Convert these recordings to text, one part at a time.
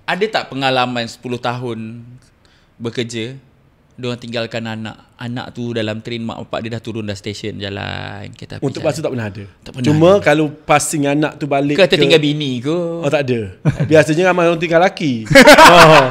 ada tak pengalaman 10 tahun bekerja, diorang tinggalkan anak tu dalam train, mak bapak dia dah turun dah stesen jalan kereta api. Untuk pasu tak pernah ada. Tak pernah Cuma ada. kalau passing anak tu balik Ke tertinggal bini ke? Oh tak ada. Biasanya ramai orang tinggal laki. Oh.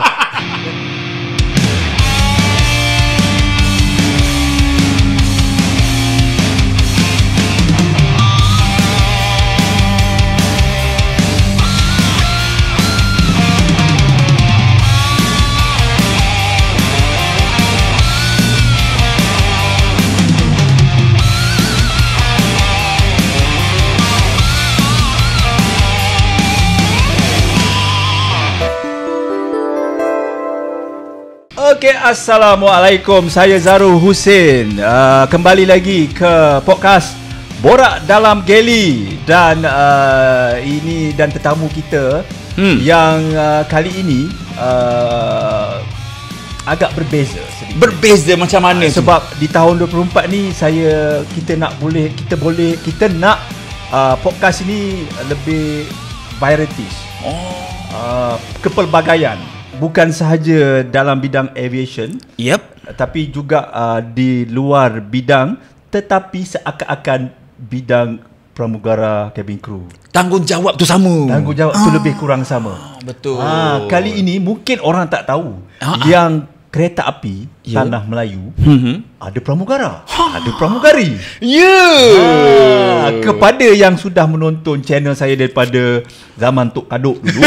Okay, Assalamualaikum. Saya Zarul Husin. Kembali lagi ke podcast Borak Dalam Geli. Dan ini dan tetamu kita yang kali ini agak berbeza sedikit. Berbeza macam mana tu? Sebab di tahun 2024 ni kita nak podcast ini lebih varieties. Kepelbagaian. Bukan sahaja dalam bidang aviation, tapi juga di luar bidang, tetapi seakan-akan bidang pramugara cabin crew. Tanggungjawab tu sama. Tanggungjawab tu lebih kurang sama. Betul. Kali ini mungkin orang tak tahu yang kereta api Tanah Melayu ada pramugara, ada pramugari. Kepada yang sudah menonton channel saya daripada zaman Tok Kaduk dulu,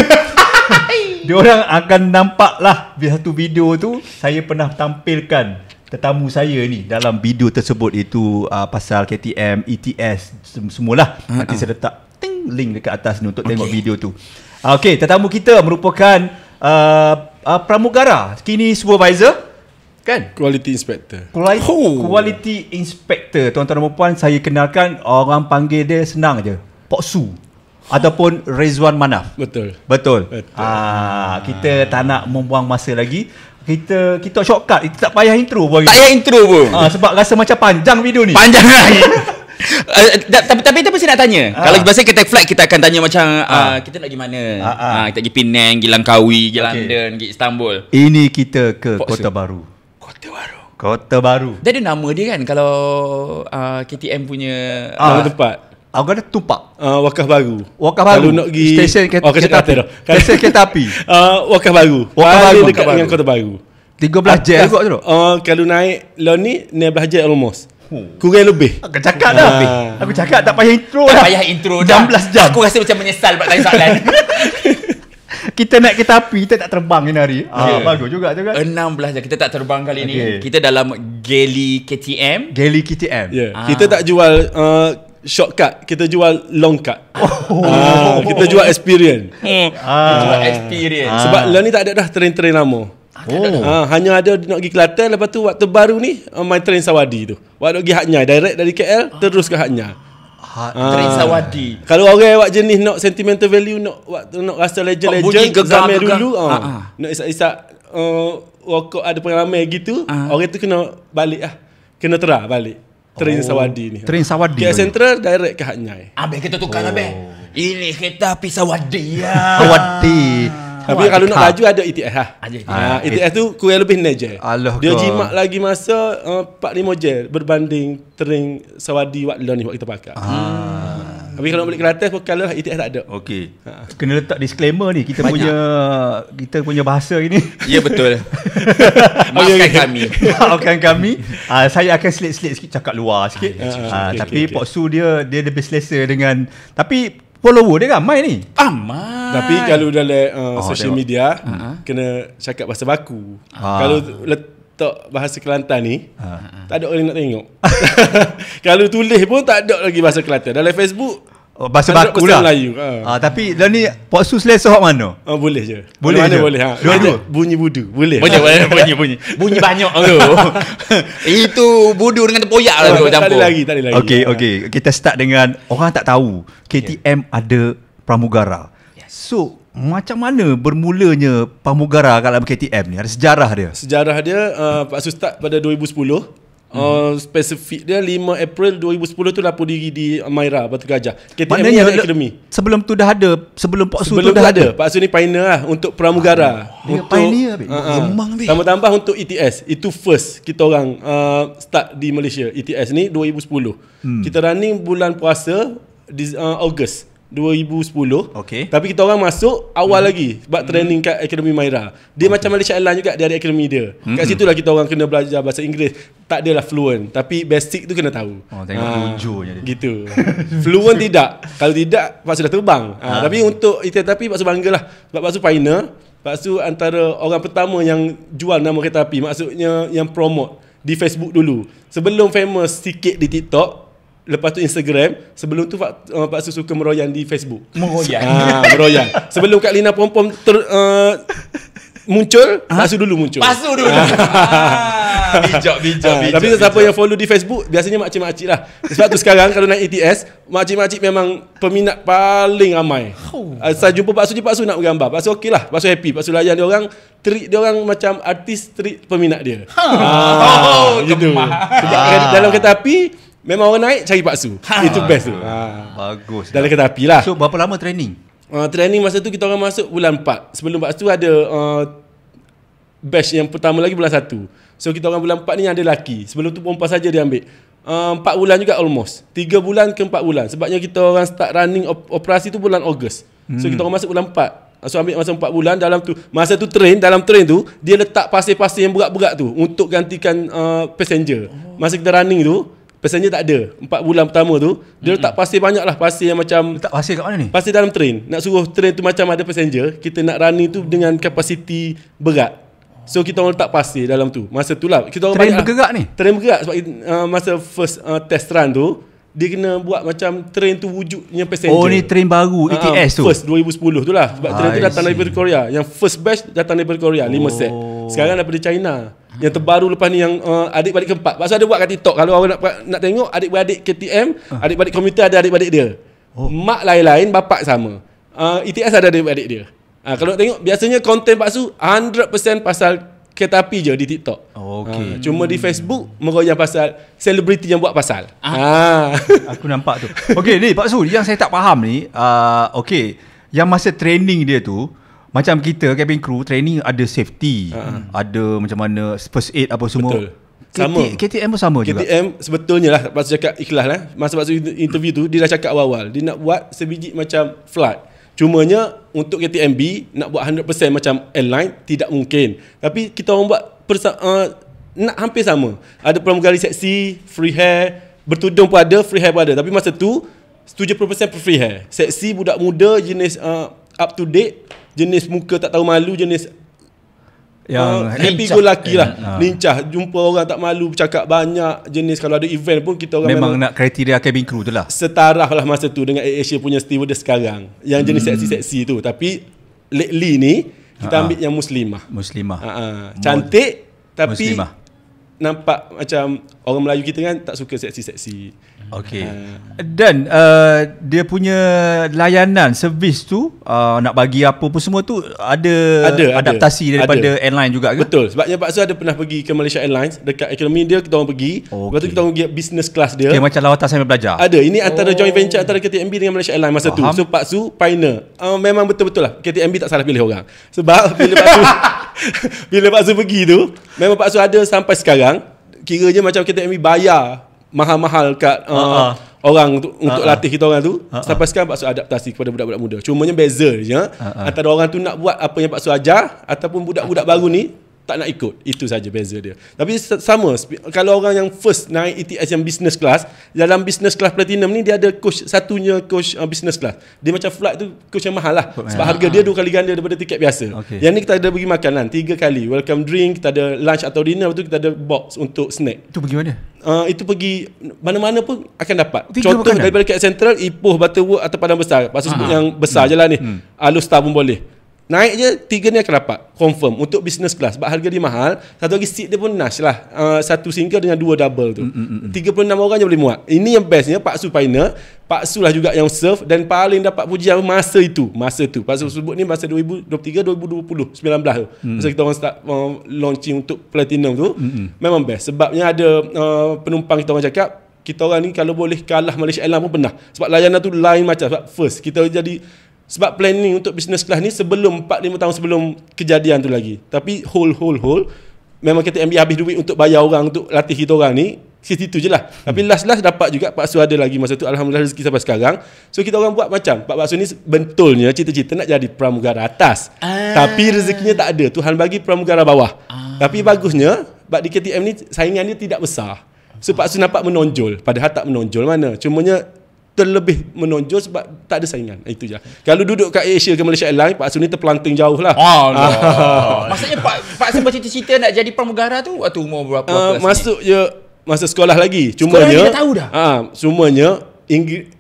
diorang akan nampak lah di satu video tu saya pernah tampilkan tetamu saya ni dalam video tersebut, itu pasal KTM, ETS semualah. Nanti saya letak link dekat atas ni untuk tengok video tu. Okey, tetamu kita merupakan pramugara, kini supervisor kan? Quality inspector. Quality inspector. Tuan-tuan dan puan, saya kenalkan, orang panggil dia senang je, Pok Su ataupun Rezwan Manaf. Betul. Kita tak nak membuang masa lagi. Kita shortcut. Kita tak payah intro pun. Tak payah intro pun. Sebab rasa macam panjang video ni. Panjang lagi. Tapi saya nak tanya. Kalau biasa kita flight, kita akan tanya macam kita nak pergi mana? Kita pergi Penang, pergi Langkawi, pergi London, pergi Istanbul. Ini kita ke Kota Baru. Kota Baru. Dia ada nama dia kan, kalau KTM punya Nama tempat. Aku ada Tumpak. Wakaf Baru. Kalau nak pergi stesen kereta api. Stesen kereta api. Wakaf Baru. Dekat dengan Kota Baru. 13 jet kot tu. Kalau naik law ni 16 jet almost. Kurang lebih. Aku cakap dah. Aku cakap tak payah intro dah. Tak payah intro dah. 16 jam. Aku rasa macam menyesal buat tanya soalan. Kita naik kereta api, kita tak terbang ni hari. Bagus juga tu kan. 16 jam kita tak terbang kali ni. Kita dalam Geli KTM. Kita tak jual shortcut, kita jual long cut. Kita jual experience. Jual experience. Sebab lah ni tak ada dah train-train lama. Hanya ada nak pergi Kelantan. Lepas tu waktu baru ni main train Sawadi tu. Waktu pergi Hak Nyai, direct dari KL terus ke Hak Nyai. Train Sawadi. Kalau orang awak jenis nak sentimental value, nak rasa legend-legend zaman dulu, nak isak-isak waktu ada pengalaman gitu, orang tu kena balik lah. Kena terah balik train Sawadi ni. Train Sawadi. KL Central direct ke Hak Nyai. Habis kita tukar ini kereta api Sawadi Sawadi. Tapi kalau nak laju ada ETS lah. ETS tu kurang lebih neje. Dia jimat lagi masa 4-5 jam berbanding train Sawadi waktu ni waktu kita pakai. Tapi kalau balik Kelantan pun kalau ETS tak ada. Okey. Kena letak disclaimer ni, kita punya bahasa ini. Ya betul. Maafkan kami. Saya akan selit-selit sikit, cakap luar sikit. Tapi Pok Su dia lebih selesa dengan, tapi follower dia ramai ni. Tapi kalau dalam social media kena cakap bahasa baku. Kalau letak bahasa Kelantan ni tak ada orang nak tengok. Kalau tulis pun tak ada lagi bahasa Kelantan. Dalam Facebook bahasa baku lah Melayu. Tapi dah ni Pok Su selesa hok mana? Boleh je. Boleh je. Boleh. Bunyi budu. Boleh. Bunyi banyak tu. Itu budu dengan tempoyak lah tu campur. Tak ada lagi. Okey. Kita start dengan orang tak tahu KTM ada pramugara. So, macam mana bermulanya pramugara dalam KTM ni? Ada sejarah dia? Pak Su start pada 2010. Spesifik dia 5 April 2010 tu lapor diri di Maira Batu Gajah. KTM Maknanya ni ada akademi. Sebelum tu dah ada, sebelum Pak Su tu Sebelum dah ada. Pak Su ni pioneer lah untuk pramugara. Dia Untuk pioneer, Memang tambah-tambah untuk ETS. Itu first kita orang start di Malaysia. ETS ni 2010. Kita running bulan puasa di Ogos 2010. Okey. Tapi kita orang masuk awal lagi sebab training kat Akademi Maira. Dia macam Malaysia Airlines juga, dia ada akademi dia. Kat situ lah kita orang kena belajar bahasa Inggeris. Tak adalah fluent, tapi basic tu kena tahu. Tengok tujuhnya dia. Gitu. Fluent tidak. Kalau tidak, Pak Su dah terbang. Tapi untuk itu, tapi Pak Su banggalah. Sebab Pak Su pioneer. Pak Su antara orang pertama yang jual nama kereta api. Maksudnya yang promote di Facebook dulu. Sebelum famous sikit di TikTok, lepas tu Instagram. Sebelum tu Pak Su suka meroyan di Facebook. Meroyan. Sebelum Kak Lina Pom-Pom muncul, Pak Su dulu muncul. Pak Su dulu. Bijak. Tapi siapa yang follow di Facebook biasanya makcik-makcik lah. Sebab tu sekarang kalau naik ETS, makcik-makcik memang peminat paling ramai. Saya jumpa Pak Su nak bergambar. Pak Su okey lah. Pak Su happy. Pak Su layan dia orang, treat dia orang macam artis treat peminat dia. Gitu. Sebab dalam kereta api memang orang naik cari Pak Su. Itu best tu. Bagus. Dalam kereta api lah. So berapa lama training? Training masa tu kita orang masuk bulan 4. Sebelum Pak Su ada batch yang pertama lagi bulan 1. So kita orang bulan 4 ni ada lelaki. Sebelum tu perempuan saja dia ambil. 4 bulan juga almost. 3 bulan ke 4 bulan. Sebabnya kita orang start running operasi tu bulan Ogos. So kita orang masuk bulan 4. So ambil masa 4 bulan dalam tu. Masa tu dalam train tu dia letak pasir-pasir yang berat-berat tu untuk gantikan passenger. Masa kita running tu passenger tak ada. 4 bulan pertama tu dia letak pasir banyak lah. Pasir yang macam Letak pasir kat mana ni? pasir dalam train. Nak suruh train tu macam ada passenger. Kita nak running tu dengan kapasiti berat. So kita orang letak pasir dalam tu. Masa tu lah kita orang Train bergerak ni? Train bergerak sebab masa first test run tu dia kena buat macam train tu wujudnya passenger. Oh ni train baru ETS tu. First 2010 tu lah. Sebab train tu datang daripada Korea. Yang first batch datang daripada Korea 5 set. Sekarang daripada China. Yang terbaru lepas ni yang adik-beradik keempat. Pasal ada buat kat TikTok. Kalau orang nak tengok adik-beradik KTM, adik-beradik komuter ada adik-beradik dia. Mak lain-lain, bapak sama. ETS ada adik-beradik dia. Kalau nak tengok biasanya konten Pak Su 100% pasal kereta api je di TikTok. Cuma di Facebook meroyan pasal selebriti yang buat pasal. Aku nampak tu. Okey ni Pak Su, yang saya tak faham ni, okey, yang masa training dia tu macam kita cabin crew training ada safety, ada macam mana first aid apa semua. Betul. Sama. KTM pun sama juga. KTM sebetulnya lah Pak Su cakap ikhlas lah. Masa Pak Su interview tu dia dah cakap awal-awal dia nak buat sebiji macam flat. Cumanya untuk KTMB nak buat 100% macam airline tidak mungkin. Tapi kita orang buat nak hampir sama. Ada pramugari seksi, free hair, bertudung pun ada, free hair pun ada. Tapi masa tu 70% free hair. Seksi budak muda jenis up to date, jenis muka tak tahu malu, jenis yang happy go lucky lah. Lincah, jumpa orang tak malu, bercakap banyak, jenis kalau ada event pun kita orang memang nak kriteria cabin crew tu lah. Setaraf lah masa tu dengan AirAsia punya stewardess sekarang yang jenis seksi-seksi tu. Tapi lately ni kita ambil yang muslimah. Cantik tapi muslimah. Nampak macam orang Melayu kita kan tak suka seksi-seksi. Okey. Dan dia punya layanan servis tu nak bagi apa pun semua tu ada adaptasi daripada airline juga ke? Betul. Sebabnya Pak Su ada pernah pergi ke Malaysia Airlines dekat ekonomi dia kita orang pergi. Lepas tu kita orang pergi business class dia. Okay, macam lawatan sambil belajar. Ada. Ini antara joint venture antara KTMB dengan Malaysia Airlines masa tu. So Pak Su pioneer. Memang betul-betul lah KTMB tak salah pilih orang. Sebab bila Pak Su pergi tu memang Pak Su ada sampai sekarang kiranya macam KTMB bayar mahal-mahal kat orang untuk latih kita orang tu. Sampai sekarang Pak Su adaptasi kepada budak-budak muda. Cumanya beza je antara orang tu nak buat apa yang Pak Su ajar ataupun budak-budak baru ni tak nak ikut. Itu saja beza dia. Tapi sama kalau orang yang first naik ETS yang business class, dalam business class platinum ni dia ada coach, satunya coach business class. Dia macam flight tu coach yang mahal lah. Sebab harga dia 2 kali ganda daripada tiket biasa. Yang ni kita ada bagi makanan 3 kali. Welcome drink, kita ada lunch atau dinner, lepas tu kita ada box untuk snack. Itu pergi mana? Itu pergi mana-mana pun akan dapat. 3 Contoh daripada KL Central, Ipoh, Butterworth atau Padang Besar. Pasal sebut yang besar je lah ni. Alus Star pun boleh. naik je 3 ni akan dapat confirm untuk business class sebab harga dia mahal. Satu lagi seat dia pun nice lah, satu single dengan 2 double tu. 36 orang je boleh muat. Ini yang bestnya Pak Su Pioneer. Pak Su lah juga yang serve dan paling dapat pujian masa tu. Pak Su sebut ni masa 2023 2020 19 tu. Masa kita orang start launching untuk Platinum tu, memang best sebabnya ada penumpang kita orang cakap kita orang ni kalau boleh kalah Malaysia Airlines pun pernah. Sebab layanan tu lain macam. Sebab first kita jadi, sebab planning untuk business class ni sebelum 4-5 tahun sebelum kejadian tu lagi. Tapi whole memang kita ambil habis duit untuk bayar orang untuk latih kita orang ni. Situ je lah. Tapi last dapat juga Pak Su ada lagi masa tu. Alhamdulillah rezeki sampai sekarang. So kita orang buat macam Pak Su ni betulnya cita-cita nak jadi pramugara atas. Tapi rezekinya tak ada. Tuhan bagi pramugara bawah. Tapi bagusnya sebab di KTM ni saingan dia tidak besar. So Pak Su nampak menonjol. Padahal tak menonjol mana. Cumanya terlebih menonjol sebab tak ada saingan. Itu je. Kalau duduk kat Asia ke Malaysia Airlines, Pak Su ni terpelanting jauh lah. Maksudnya Pak Su bercita-cita nak jadi pramugara tu waktu umur berapa? Masuk je masa sekolah lagi. Cumanya sekolah dah tahu dah. Cumanya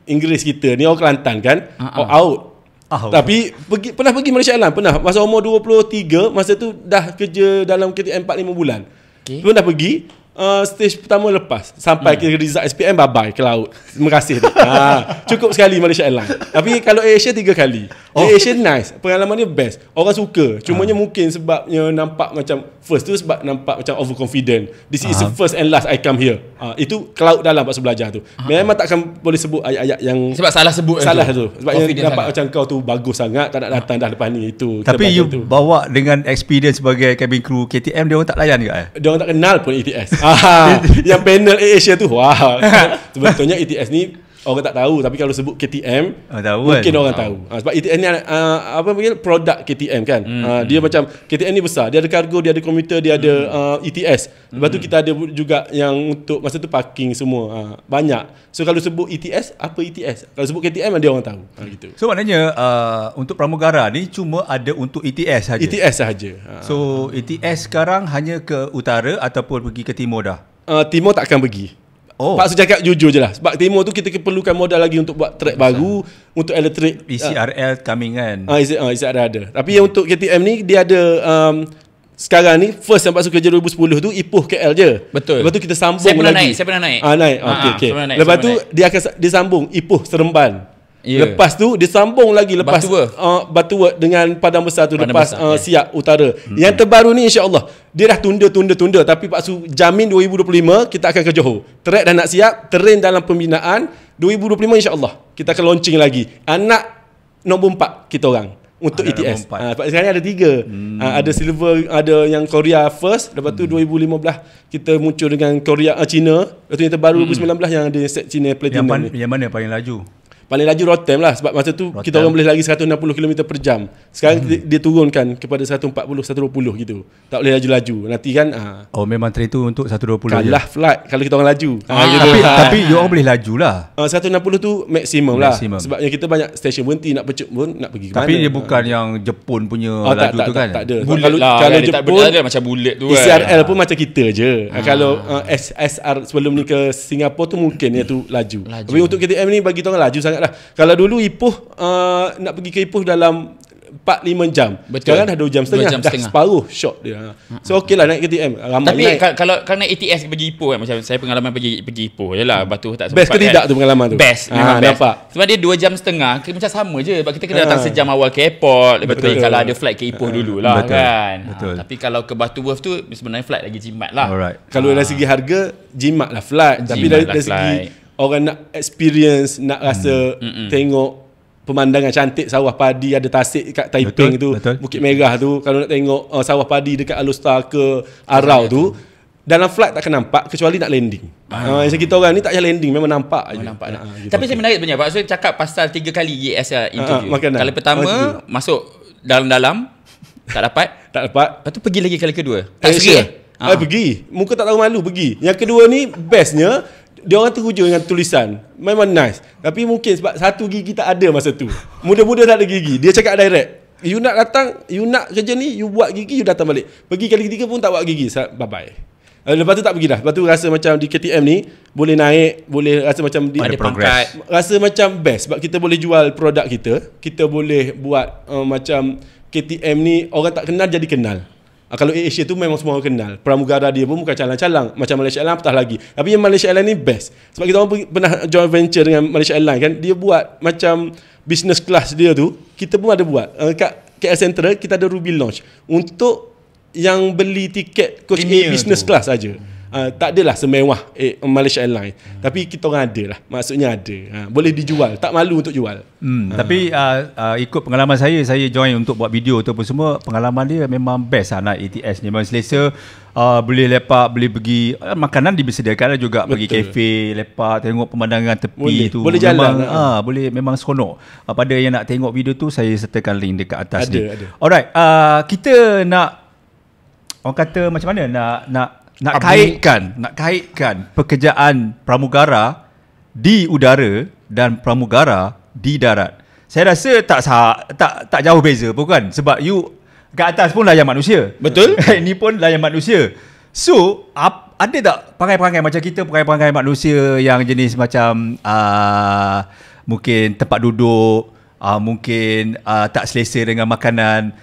Inggeris kita ni orang Kelantan kan, out. Tapi pernah pergi Malaysia Airlines, pernah masa umur 23, masa tu dah kerja dalam KTM 4-5 bulan. Pernah pergi. Stage pertama lepas sampai ke result SPM, bye-bye ke laut. Terima kasih. Cukup sekali Malaysia Airlines. Tapi kalau Asia 3 kali. Asia nice, pengalaman dia best. Orang suka. Cumanya mungkin sebabnya nampak macam first tu sebab nampak macam overconfident. This is the first and last I come here. Itu ke laut dalam Pak Su belajar tu. Memang takkan boleh sebut ayat-ayat yang sebab salah sebut tu. Sebab yang nampak macam kau tu bagus sangat, tak nak datang dah lepas ni. Itu. Tapi you bawa dengan experience sebagai cabin crew KTM, dia orang tak layan ke? Dia orang tak kenal pun ETS. Yang panel Asia tu, wah. Sebetulnya ETS ni orang tak tahu, tapi kalau sebut KTM mungkin orang tahu. Sebab ETS ni apa panggil produk KTM kan. Dia macam KTM ni besar, dia ada kargo, dia ada komuter, dia ada ETS. Lepas tu kita ada juga yang untuk masa tu parking semua. Banyak. So kalau sebut ETS, apa ETS? Kalau sebut KTM dia orang tahu. Gitu. So maknanya untuk pramugara ni cuma ada untuk ETS saja. ETS sahaja. So ETS sekarang hanya ke utara ataupun pergi ke timur dah? Timur tak akan pergi. Pak Su cakap jujur je lah. Sebab timur tu kita perlukan modal lagi untuk buat track baru, untuk elektrik. ECRL coming kan? ECRL ada. Tapi yang untuk KTM ni dia ada sekarang ni first yang Pak Su kerja 2010 tu Ipoh KL je. Betul. Lepas tu kita sambung lagi. Saya pernah naik. Naik. Okey. Lepas tu dia akan disambung Ipoh Seremban. Lepas tu dia sambung lagi lepas Batu Work dengan Padang Besar tu, lepas Siak Utara. Yang terbaru ni insya-Allah dia dah tunda tapi Pak Su jamin 2025 kita akan ke Johor. Track dah nak siap, terrain dalam pembinaan. 2025 insya-Allah kita akan launching lagi. Anak nombor 4 kita orang untuk ETS. Sekarang ada 3. Ada silver, ada yang Korea first, lepas tu 2015 kita muncul dengan Korea China. Lepas tu yang terbaru 2019 yang ada set China Platinum. Yang mana paling laju? Paling laju Rotem lah. Sebab masa tu kita orang boleh lagi 160 km per jam. Sekarang dia turunkan kepada 140, 120 gitu. Tak boleh laju-laju. Nanti kan memang train tu untuk 120 kalah je flight kalau kita orang laju. Tapi you orang boleh laju lah. 160 tu maksimum lah. Sebabnya kita banyak stesen berhenti, nak pecut pun nak pergi ke mana. Tapi dia bukan yang Jepun punya laju tu kan? Tak ada. Kalau Jepun macam bullet tu kan. ECRL pun macam kita je. Kalau SR sebelum ni ke Singapura tu mungkin dia tu laju. Tapi untuk KTM ni bagi kita orang laju sangat lah. Kalau dulu Ipoh nak pergi ke Ipoh dalam 4-5 jam. Betul. Sekarang dah 2 jam setengah. Dah separuh shot dia. So okey lah naik KTM. Tapi kalau naik ETS pergi Ipoh kan, macam saya pengalaman pergi Ipoh je lah. Batu tak sempat. Best ke tidak tu pengalaman tu? Best. Memang best. Nampak. Sebab dia 2 jam setengah. Macam sama je. Sebab kita kena datang sejam awal ke airport. Lepas tu kalau ada flight ke Ipoh dululah kan. Tapi kalau ke Batu Worth tu sebenarnya flight lagi jimat lah. Kalau dari segi harga jimat lah flight. Tapi dari segi orang nak experience, nak rasa tengok pemandangan cantik sawah padi, ada tasik kat Taiping tu, Bukit Merah tu. Kalau nak tengok sawah padi dekat Alustar ke Arau tu, dalam flight tak akan nampak kecuali nak landing. Macam kita orang ni tak payah landing, memang nampak je. Gitu. Tapi saya menarik sebenarnya Pak Su cakap pasal 3 kali GS interview. Kali pertama masuk dalam-dalam tak dapat. Lepas tu pergi lagi kali kedua. Tak serik. Pergi. Muka tak tahu malu pergi. Yang kedua ni bestnya dia orang teruja dengan tulisan. Memang nice. Tapi mungkin sebab satu gigi tak ada masa tu. Muda-muda tak ada gigi. Dia cakap direct. You nak datang, you nak kerja ni, you buat gigi, you datang balik. Pergi kali ketiga pun tak buat gigi. Bye-bye. Lepas tu tak pergi dah. Lepas tu rasa macam di KTM ni boleh naik, boleh rasa macam ada pangkat. Rasa macam best sebab kita boleh jual produk kita. Kita boleh buat macam KTM ni orang tak kenal jadi kenal. Kalau Asia tu memang semua orang kenal. Pramugara dia pun bukan calang-calang macam Malaysia Airlines, apatah lagi. Tapi yang Malaysia Airlines ni best. Sebab kita orang pernah joint venture dengan Malaysia Airlines kan. Dia buat macam business class dia tu, kita pun ada buat. Kat KL Central kita ada Ruby Lounge untuk yang beli tiket coach business class saja. Tak adalah semewah Malaysia Airlines. Tapi kita orang ada lah. Maksudnya ada. Boleh dijual. Tak malu untuk jual. Tapi ikut pengalaman saya join untuk buat video tu pun semua, pengalaman dia memang best lah naik ETS ni. Memang selesa. Boleh lepak, boleh pergi makanan disediakan juga. Betul. Pergi kafe, lepak, tengok pemandangan tepi tu. Boleh jalan. Boleh, memang seronok. Pada yang nak tengok video tu, saya sertakan link dekat atas ni. Ada. Alright, kita nak, orang kata macam mana, nak kaitkan pekerjaan pramugara di udara dan pramugara di darat. Saya rasa tak jauh beza pun kan, sebab you kat atas pun layan manusia. Betul. Ini pun layan manusia. So ada tak perangai-perangai macam kita, perangai-perangai manusia yang jenis macam mungkin tempat duduk, mungkin tak selesa dengan makanan,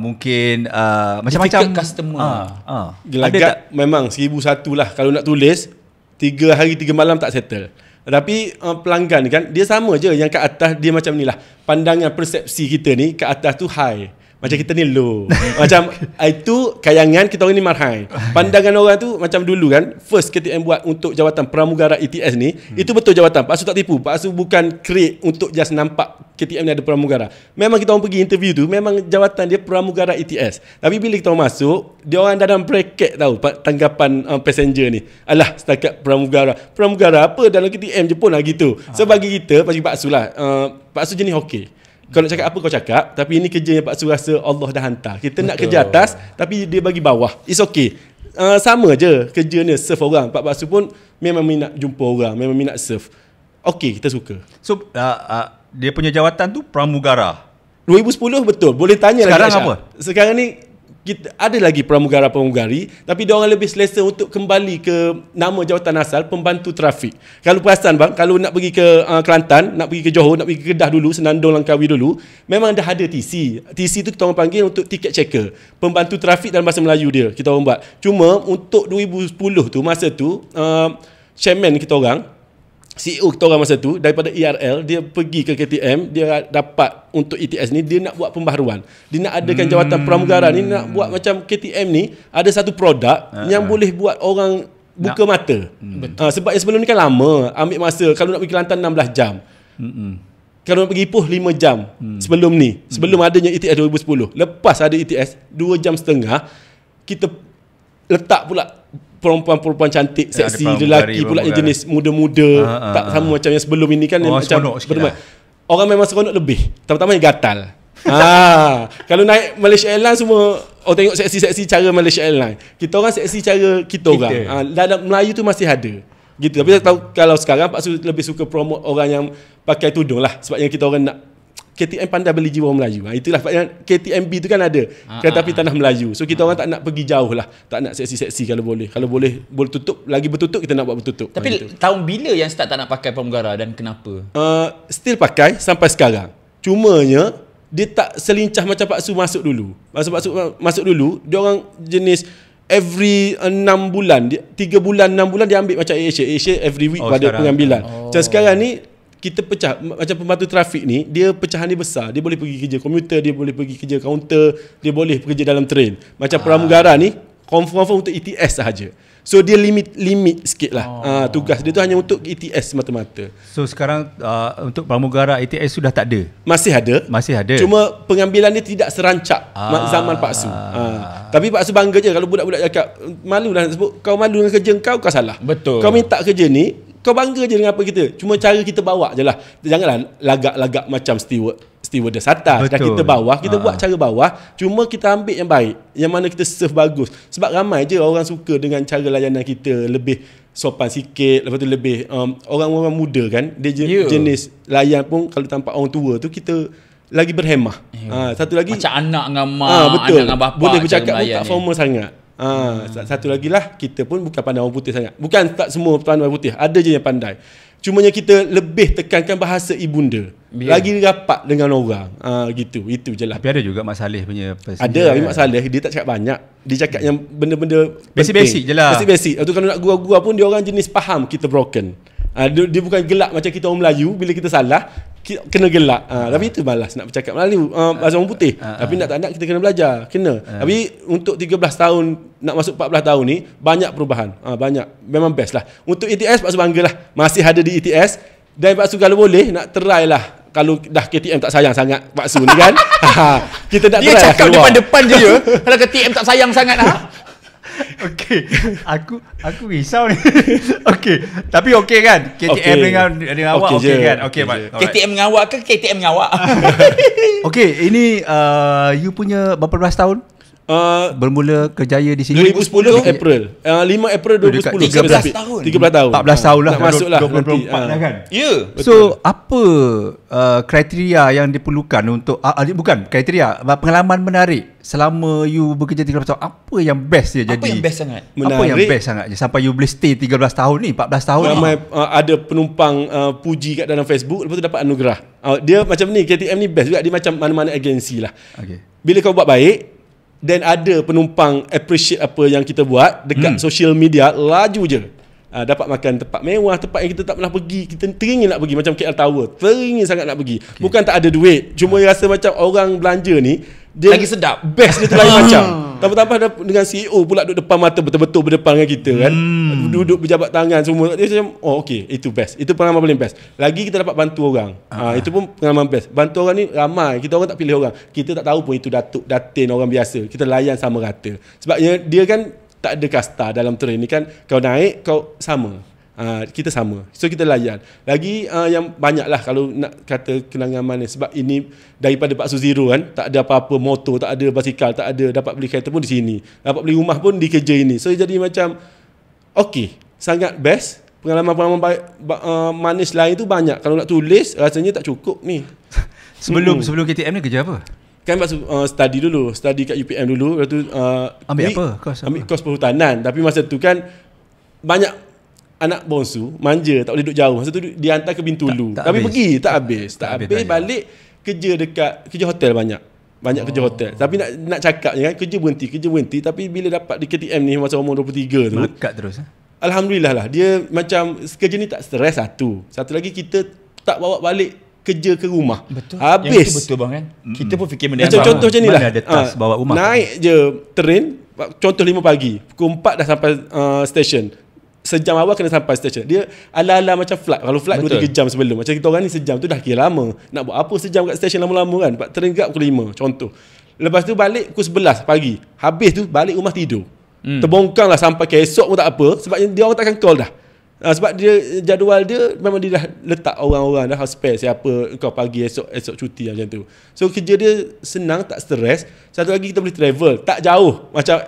mungkin macam-macam customer. Gelagat memang 1001 lah. Kalau nak tulis 3 hari 3 malam tak settle. Tapi pelanggan ni kan, dia sama je. Yang kat atas dia macam ni lah. Pandangan persepsi kita ni kat atas tu high, macam kita ni low. Macam itu kayangan kita orang ni marhai. Pandangan orang tu macam dulu kan, first KTM buat untuk jawatan pramugara ETS ni, itu betul jawatan. Pak Su tak tipu. Pak Su bukan create untuk just nampak KTM ni ada pramugara. Memang kita orang pergi interview tu, memang jawatan dia pramugara ETS. Tapi bila kita orang masuk, dia orang dalam bracket tahu tanggapan passenger ni. Alah, setakat pramugara. Pramugara apa dalam KTM je pun lah gitu. So bagi kita, bagi Pak Su lah, Pak Su jenis okey. Kau nak cakap apa kau cakap, tapi ini kerja yang Pak Su rasa Allah dah hantar. Kita nak kerja atas, tapi dia bagi bawah. It's okay. Sama je kerja ni, serve orang. Pak Su pun memang minat jumpa orang, memang minat serve. Okay, kita suka. So dia punya jawatan tu pramugara 2010 betul. Boleh tanya sekarang lagi apa? Sekarang ni kita ada lagi pramugara-pramugari, tapi dia orang lebih selesa untuk kembali ke nama jawatan asal pembantu trafik. Kalau perasan bang, kalau nak pergi ke Kelantan, nak pergi ke Johor, nak pergi ke Kedah dulu, Senandung, Langkawi dulu, memang dah ada TC. TC tu kita orang panggil untuk ticket checker, pembantu trafik dalam bahasa Melayu dia kita orang buat. Cuma untuk 2010 tu, masa tu chairman kita orang, CEO kita orang masa tu daripada ERL, dia pergi ke KTM, dia dapat untuk ETS ni, dia nak buat pembaharuan. Dia nak adakan jawatan pramugara ni, nak buat macam KTM ni ada satu produk yang boleh buat orang buka mata. Sebab yang sebelum ni kan lama, ambil masa. Kalau nak pergi Kelantan 16 jam. Kalau nak pergi Ipoh 5 jam sebelum ni. Sebelum adanya ETS 2010. Lepas ada ETS 2 jam setengah, kita letak pula perempuan-perempuan cantik, seksi, lelaki pula yang jenis muda-muda, tak sama macam yang sebelum ini kan, yang macam orang memang seronok lebih, terutama yang gatal. Kalau naik Malaysia Airlines semua orang tengok seksi-seksi cara Malaysia Airlines, kita orang seksi cara kita orang. Dalam Melayu tu masih ada gitu. Tapi saya tahu kalau sekarang Pak Su lebih suka promote orang yang pakai tudung lah, sebab yang kita orang nak KTM pandai beli jiwa orang Melayu. Itulah KTMB tu kan ada kereta api tanah Melayu. So kita orang tak nak pergi jauh lah, tak nak seksi-seksi kalau boleh. Kalau boleh tutup, lagi bertutup kita nak buat bertutup. Tapi gitu. Tahun bila yang start tak nak pakai pramugara dan kenapa? Still pakai sampai sekarang. Cumanya dia tak selincah macam Pak Su masuk dulu. Masa Pak Su masuk dulu, dia orang jenis every 6 bulan, 3 bulan 6 bulan dia ambil macam Asia every week pada pengambilan. Macam sekarang ni kita pecah, macam pembantu trafik ni, dia pecahan dia besar. Dia boleh pergi kerja komuter, dia boleh pergi kerja kaunter, dia boleh bekerja dalam train. Macam pramugara ni confirm untuk ETS sahaja. So dia limit sikit lah. Tugas dia tu hanya untuk ETS semata-mata. So sekarang untuk pramugara ETS sudah tak ada? Masih ada. Cuma pengambilan dia tidak serancak zaman Pak Su. Tapi Pak Su bangga je kalau budak-budak cakap, malu lah sebut kau malu dengan kerja kau salah. Betul. Kau minta kerja ni, kau bangga je dengan apa kita. Cuma cara kita bawa je lah. Janganlah lagak-lagak macam stewardess atas. Dah kita bawah, kita buat cara bawah. Cuma kita ambil yang baik, yang mana kita serve bagus. Sebab ramai je orang suka dengan cara layanan kita, lebih sopan sikit. Lepas tu lebih orang-orang muda kan, dia jenis layan pun kalau tampak orang tua tu, kita lagi berhemah. Satu lagi macam anak dengan mak, betul. Anak dengan bapa, boleh bercakap pun tak formal sangat. Satu lagi lah, kita pun bukan pandai orang putih sangat. Bukan tak semua pandai orang putih, ada je yang pandai. Cumanya kita lebih tekankan bahasa ibunda. Lagi rapat dengan orang. Gitu. Itu je lah. Tapi ada juga Mak Saleh punya ada Mak Saleh, dia tak cakap banyak. Dia cakap yang benda-benda basic-basic je lah. Basic-basic. Itu kalau nak gua-gua pun dia orang jenis faham kita broken. Dia bukan gelak macam kita orang Melayu. Bila kita salah kena gelak. Tapi itu malas nak bercakap Melayu, bahasa orang putih. Tapi nak tak nak kita kena belajar. Kena. Tapi untuk 13 tahun nak masuk 14 tahun ni banyak perubahan. Banyak. Memang best lah. Untuk ETS Pak Su banggalah masih ada di ETS. Dan Pak Su kalau boleh nak try lah. Kalau dah KTM tak sayang sangat Pak Su ni kan. Kita nak dia try cakap lah depan-depan je. Kalau KTM tak sayang sangat Okey, aku risau ni. Okey, tapi okey kan? KTM dengan awak okey kan? Okey, KTM dengan awak ke KTM dengan awak? Okey, ini you punya berapa belas tahun? Bermula kerjaya di sini 2010 April 5 April 2010 13 tahun 13 tahun 14 tahun lah nak masuk lah 24 dah kan. Ya. So apa kriteria yang diperlukan untuk bukan kriteria, pengalaman menarik selama you bekerja 13 tahun, apa yang best dia jadi? Apa yang best sangat? Apa yang best sangat je sampai you boleh stay 13 tahun ni, 14 tahun ramai, ni? ada penumpang puji kat dalam Facebook, lepas tu dapat anugerah. Dia macam ni, KTM ni best juga. Dia macam mana-mana agensi lah. Bila kau buat baik dan ada penumpang appreciate apa yang kita buat dekat social media, laju je. Dapat makan tempat mewah, tempat yang kita tak pernah pergi. Kita teringin nak pergi, macam KL Tower. Teringin sangat nak pergi. Bukan tak ada duit, cuma rasa macam orang belanja ni dia lagi sedap. Best dia tu lain macam. Tambah-tambah dengan CEO pula duduk depan mata, betul-betul berdepan dengan kita kan. Duduk berjabat tangan semua. Dia macam okey, itu best. Itu pengalaman paling best. Lagi kita dapat bantu orang. Itu pun pengalaman best. Bantu orang ni ramai. Kita orang tak pilih orang. Kita tak tahu pun itu datuk, datin, orang biasa. Kita layan sama rata. Sebabnya dia kan tak ada kasta dalam train ni kan. Kau naik, kau sama. Kita sama. So kita layan. Lagi yang banyak lah kalau nak kata kenangan manis. Sebab ini daripada Pak Su Zero kan, tak ada apa-apa motor, tak ada basikal, tak ada. Dapat beli kereta pun di sini, dapat beli rumah pun di kerja ini. So jadi macam okey, sangat best. Pengalaman-pengalaman manis lain tu banyak. Kalau nak tulis rasanya tak cukup ni. Sebelum KTM ni kerja apa? Kan Pak Su study dulu. Study kat UPM dulu. Lepas tu ambil apa? Kos apa? Ambil kos perhutanan. Tapi masa tu kan banyak anak bonsu, manja, tak boleh duduk jauh. Masa tu dihantar ke Bintulu. Tapi habis. Pergi, tak habis. Tak habis, balik kerja hotel banyak. Kerja hotel. Tapi nak cakap je kan, kerja berhenti. Tapi bila dapat di KTM ni masa umur 23 tu, melekat terus. Alhamdulillah lah. Dia macam kerja ni tak stres satu. Satu lagi kita tak bawa balik kerja ke rumah. Betul. Habis. Yang itu betul bang kan. Kita pun fikir benda macam contoh macam ni lah. Ada tas bawa rumah. Naik je train, contoh 5 pagi. Pukul 4 dah sampai stesen. Sejam awal kena sampai stesen. Dia ala-ala macam flight. Kalau flight 2-3 jam sebelum. Macam kita orang ni sejam tu dah kira lama. Nak buat apa sejam kat stesen lama-lama kan. Train kat pukul 5 contoh. Lepas tu balik pukul 11 pagi. Habis tu balik rumah tidur. Terbongkang lah sampai ke esok pun tak apa. Sebab dia orang takkan call dah. Sebab dia jadual dia memang dia dah letak orang-orang dah spare siapa kau pagi esok cuti macam tu. So kerja dia senang, tak stres. Satu lagi kita boleh travel. Tak jauh. Macam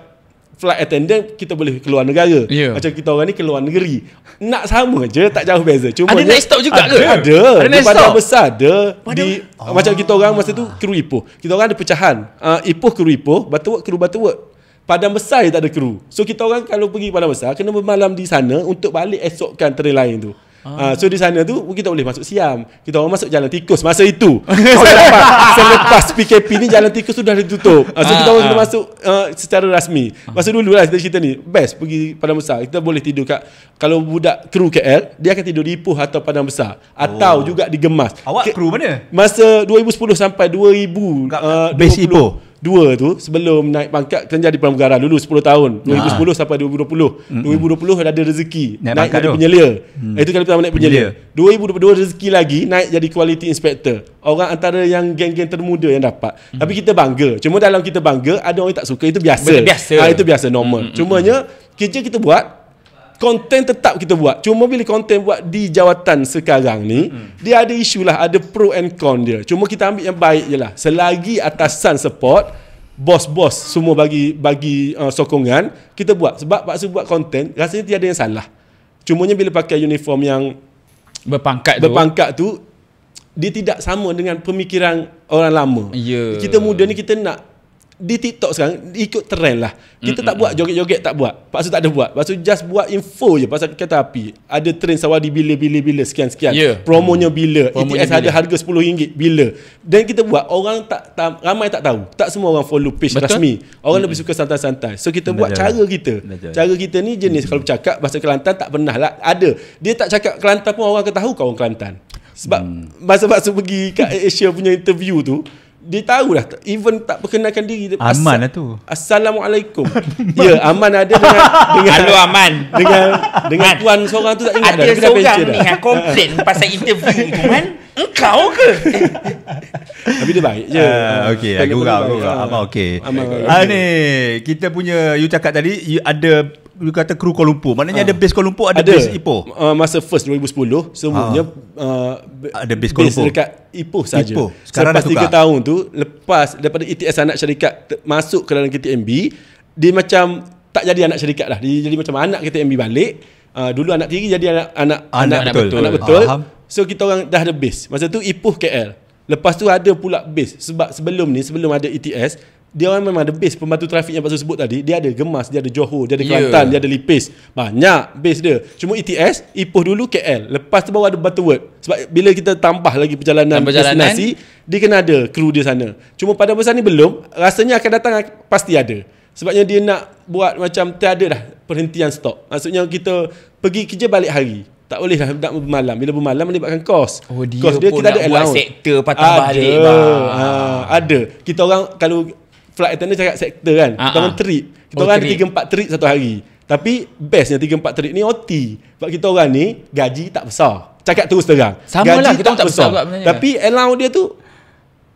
flight attendant kita boleh keluar negara. Macam kita orang ni keluar negeri. Nak sama je, tak jauh beza. Cuma ada night stop juga ke? Ada. Ada di Padang Besar ada. Macam kita orang masa tu kru Ipoh. Kita orang ada pecahan. Ipoh kru Ipoh, Butterworth kru Butterworth. Padang Besar je tak ada kru. So kita orang kalau pergi Padang Besar kena bermalam di sana untuk balik esokkan train lain tu. So di sana tu kita boleh masuk Siam. Kita orang masuk Jalan Tikus masa itu. Selepas PKP ni Jalan Tikus tu dah ditutup. So kita orang kena masuk secara rasmi. Masa dulu lah cerita ni. Best pergi Padang Besar. Kita boleh tidur kat, kalau budak kru KL dia akan tidur di Ipoh atau Padang Besar atau juga di Gemas. Awak kru mana? Masa 2010 sampai 2020 base Ipoh. Dua tu sebelum naik pangkat kan jadi pramugara dulu 10 tahun 2010 sampai 2020. 2020 ada rezeki naik jadi penyelia. Itu kali pertama naik penyelia. 2022 rezeki lagi naik jadi quality inspector. Orang antara yang geng-geng termuda yang dapat. Tapi kita bangga. Cuma dalam kita bangga ada orang yang tak suka, itu biasa. Itu biasa normal. Cumanya kerja kita buat, konten tetap kita buat. Cuma bila konten buat di jawatan sekarang ni, dia ada isu lah, ada pro and con dia. Cuma kita ambil yang baik je lah. Selagi atasan support, bos-bos semua bagi sokongan, kita buat. Sebab Pak Su buat konten, rasanya tiada yang salah. Cumanya bila pakai uniform yang berpangkat tu, dia tidak sama dengan pemikiran orang lama. Kita muda ni kita nak di TikTok sekarang ikut trend lah. Kita tak buat joget-joget, tak buat. Pak Su tak ada buat. Pak Su just buat info je pasal kereta api. Ada trend Sawadi bila sekian-sekian. Promonya bila. ETS ada harga RM10 bila. Dan kita buat, orang ramai tak tahu. Tak semua orang follow page rasmi. Orang lebih suka santai-santai. So kita buat cara kita. Cara kita ni jenis kalau bercakap bahasa Kelantan tak pernah lah ada. Dia tak cakap Kelantan pun orang akan tahu kau orang Kelantan. Sebab masa Pak Su pergi kat Asia punya interview tu, dia tahu dah, even tak perkenalkan diri dia. Aman lah tu. Assalamualaikum. Ya, Aman ada dengan Halo Aman. Dengan tuan seorang tu tak ingat dah. Ada seorang ni yang komplain pasal interview tu Man. Engkau ke? Tapi dia baik je. Okey, agak Aman okey. Ni kita punya, you cakap tadi you ada, you kata kru Kuala Lumpur. Maknanya ada base Kuala Lumpur, ada base Ipoh. Masa first 2010 semuanya ada base Kuala Lumpur dekat Ipoh saja. Sekarang lepas 3 tahun tu, lepas daripada ETS anak syarikat masuk ke dalam KTMB, dia macam tak jadi anak syarikat lah. Dia jadi macam anak KTMB balik. Dulu anak tiri jadi anak betul. So kita orang dah ada base. Masa tu Ipoh KL. Lepas tu ada pula base. Sebab sebelum ada ETS, dia orang memang ada base pembantu trafik yang Pak Su sebut tadi. Dia ada Gemas, dia ada Johor, dia ada Kelantan, dia ada Lipis. Banyak base dia. Cuma ETS, Ipoh dulu KL. Lepas tu baru ada Butterworth. Sebab bila kita tambah lagi perjalanan destinasi, dia kena ada kru dia sana. Cuma pada masa ni belum. Rasanya akan datang pasti ada. Sebabnya dia nak buat macam tiada dah perhentian stok. Maksudnya kita pergi kerja balik hari. Tak boleh lah nak bermalam. Bila bermalam melibatkan kos. Dia dia pun kita nak ada buat allowance. sektor patah balik ada. Kita orang kalau flight attendant cakap sektor kan. Kita orang trip. Kita orang ada 3-4 trip satu hari. Tapi bestnya 3-4 trip ni OT. Sebab kita orang ni gaji tak besar. Cakap terus terang. Sama gaji lah, kita tak besar juga tapi allowance dia tu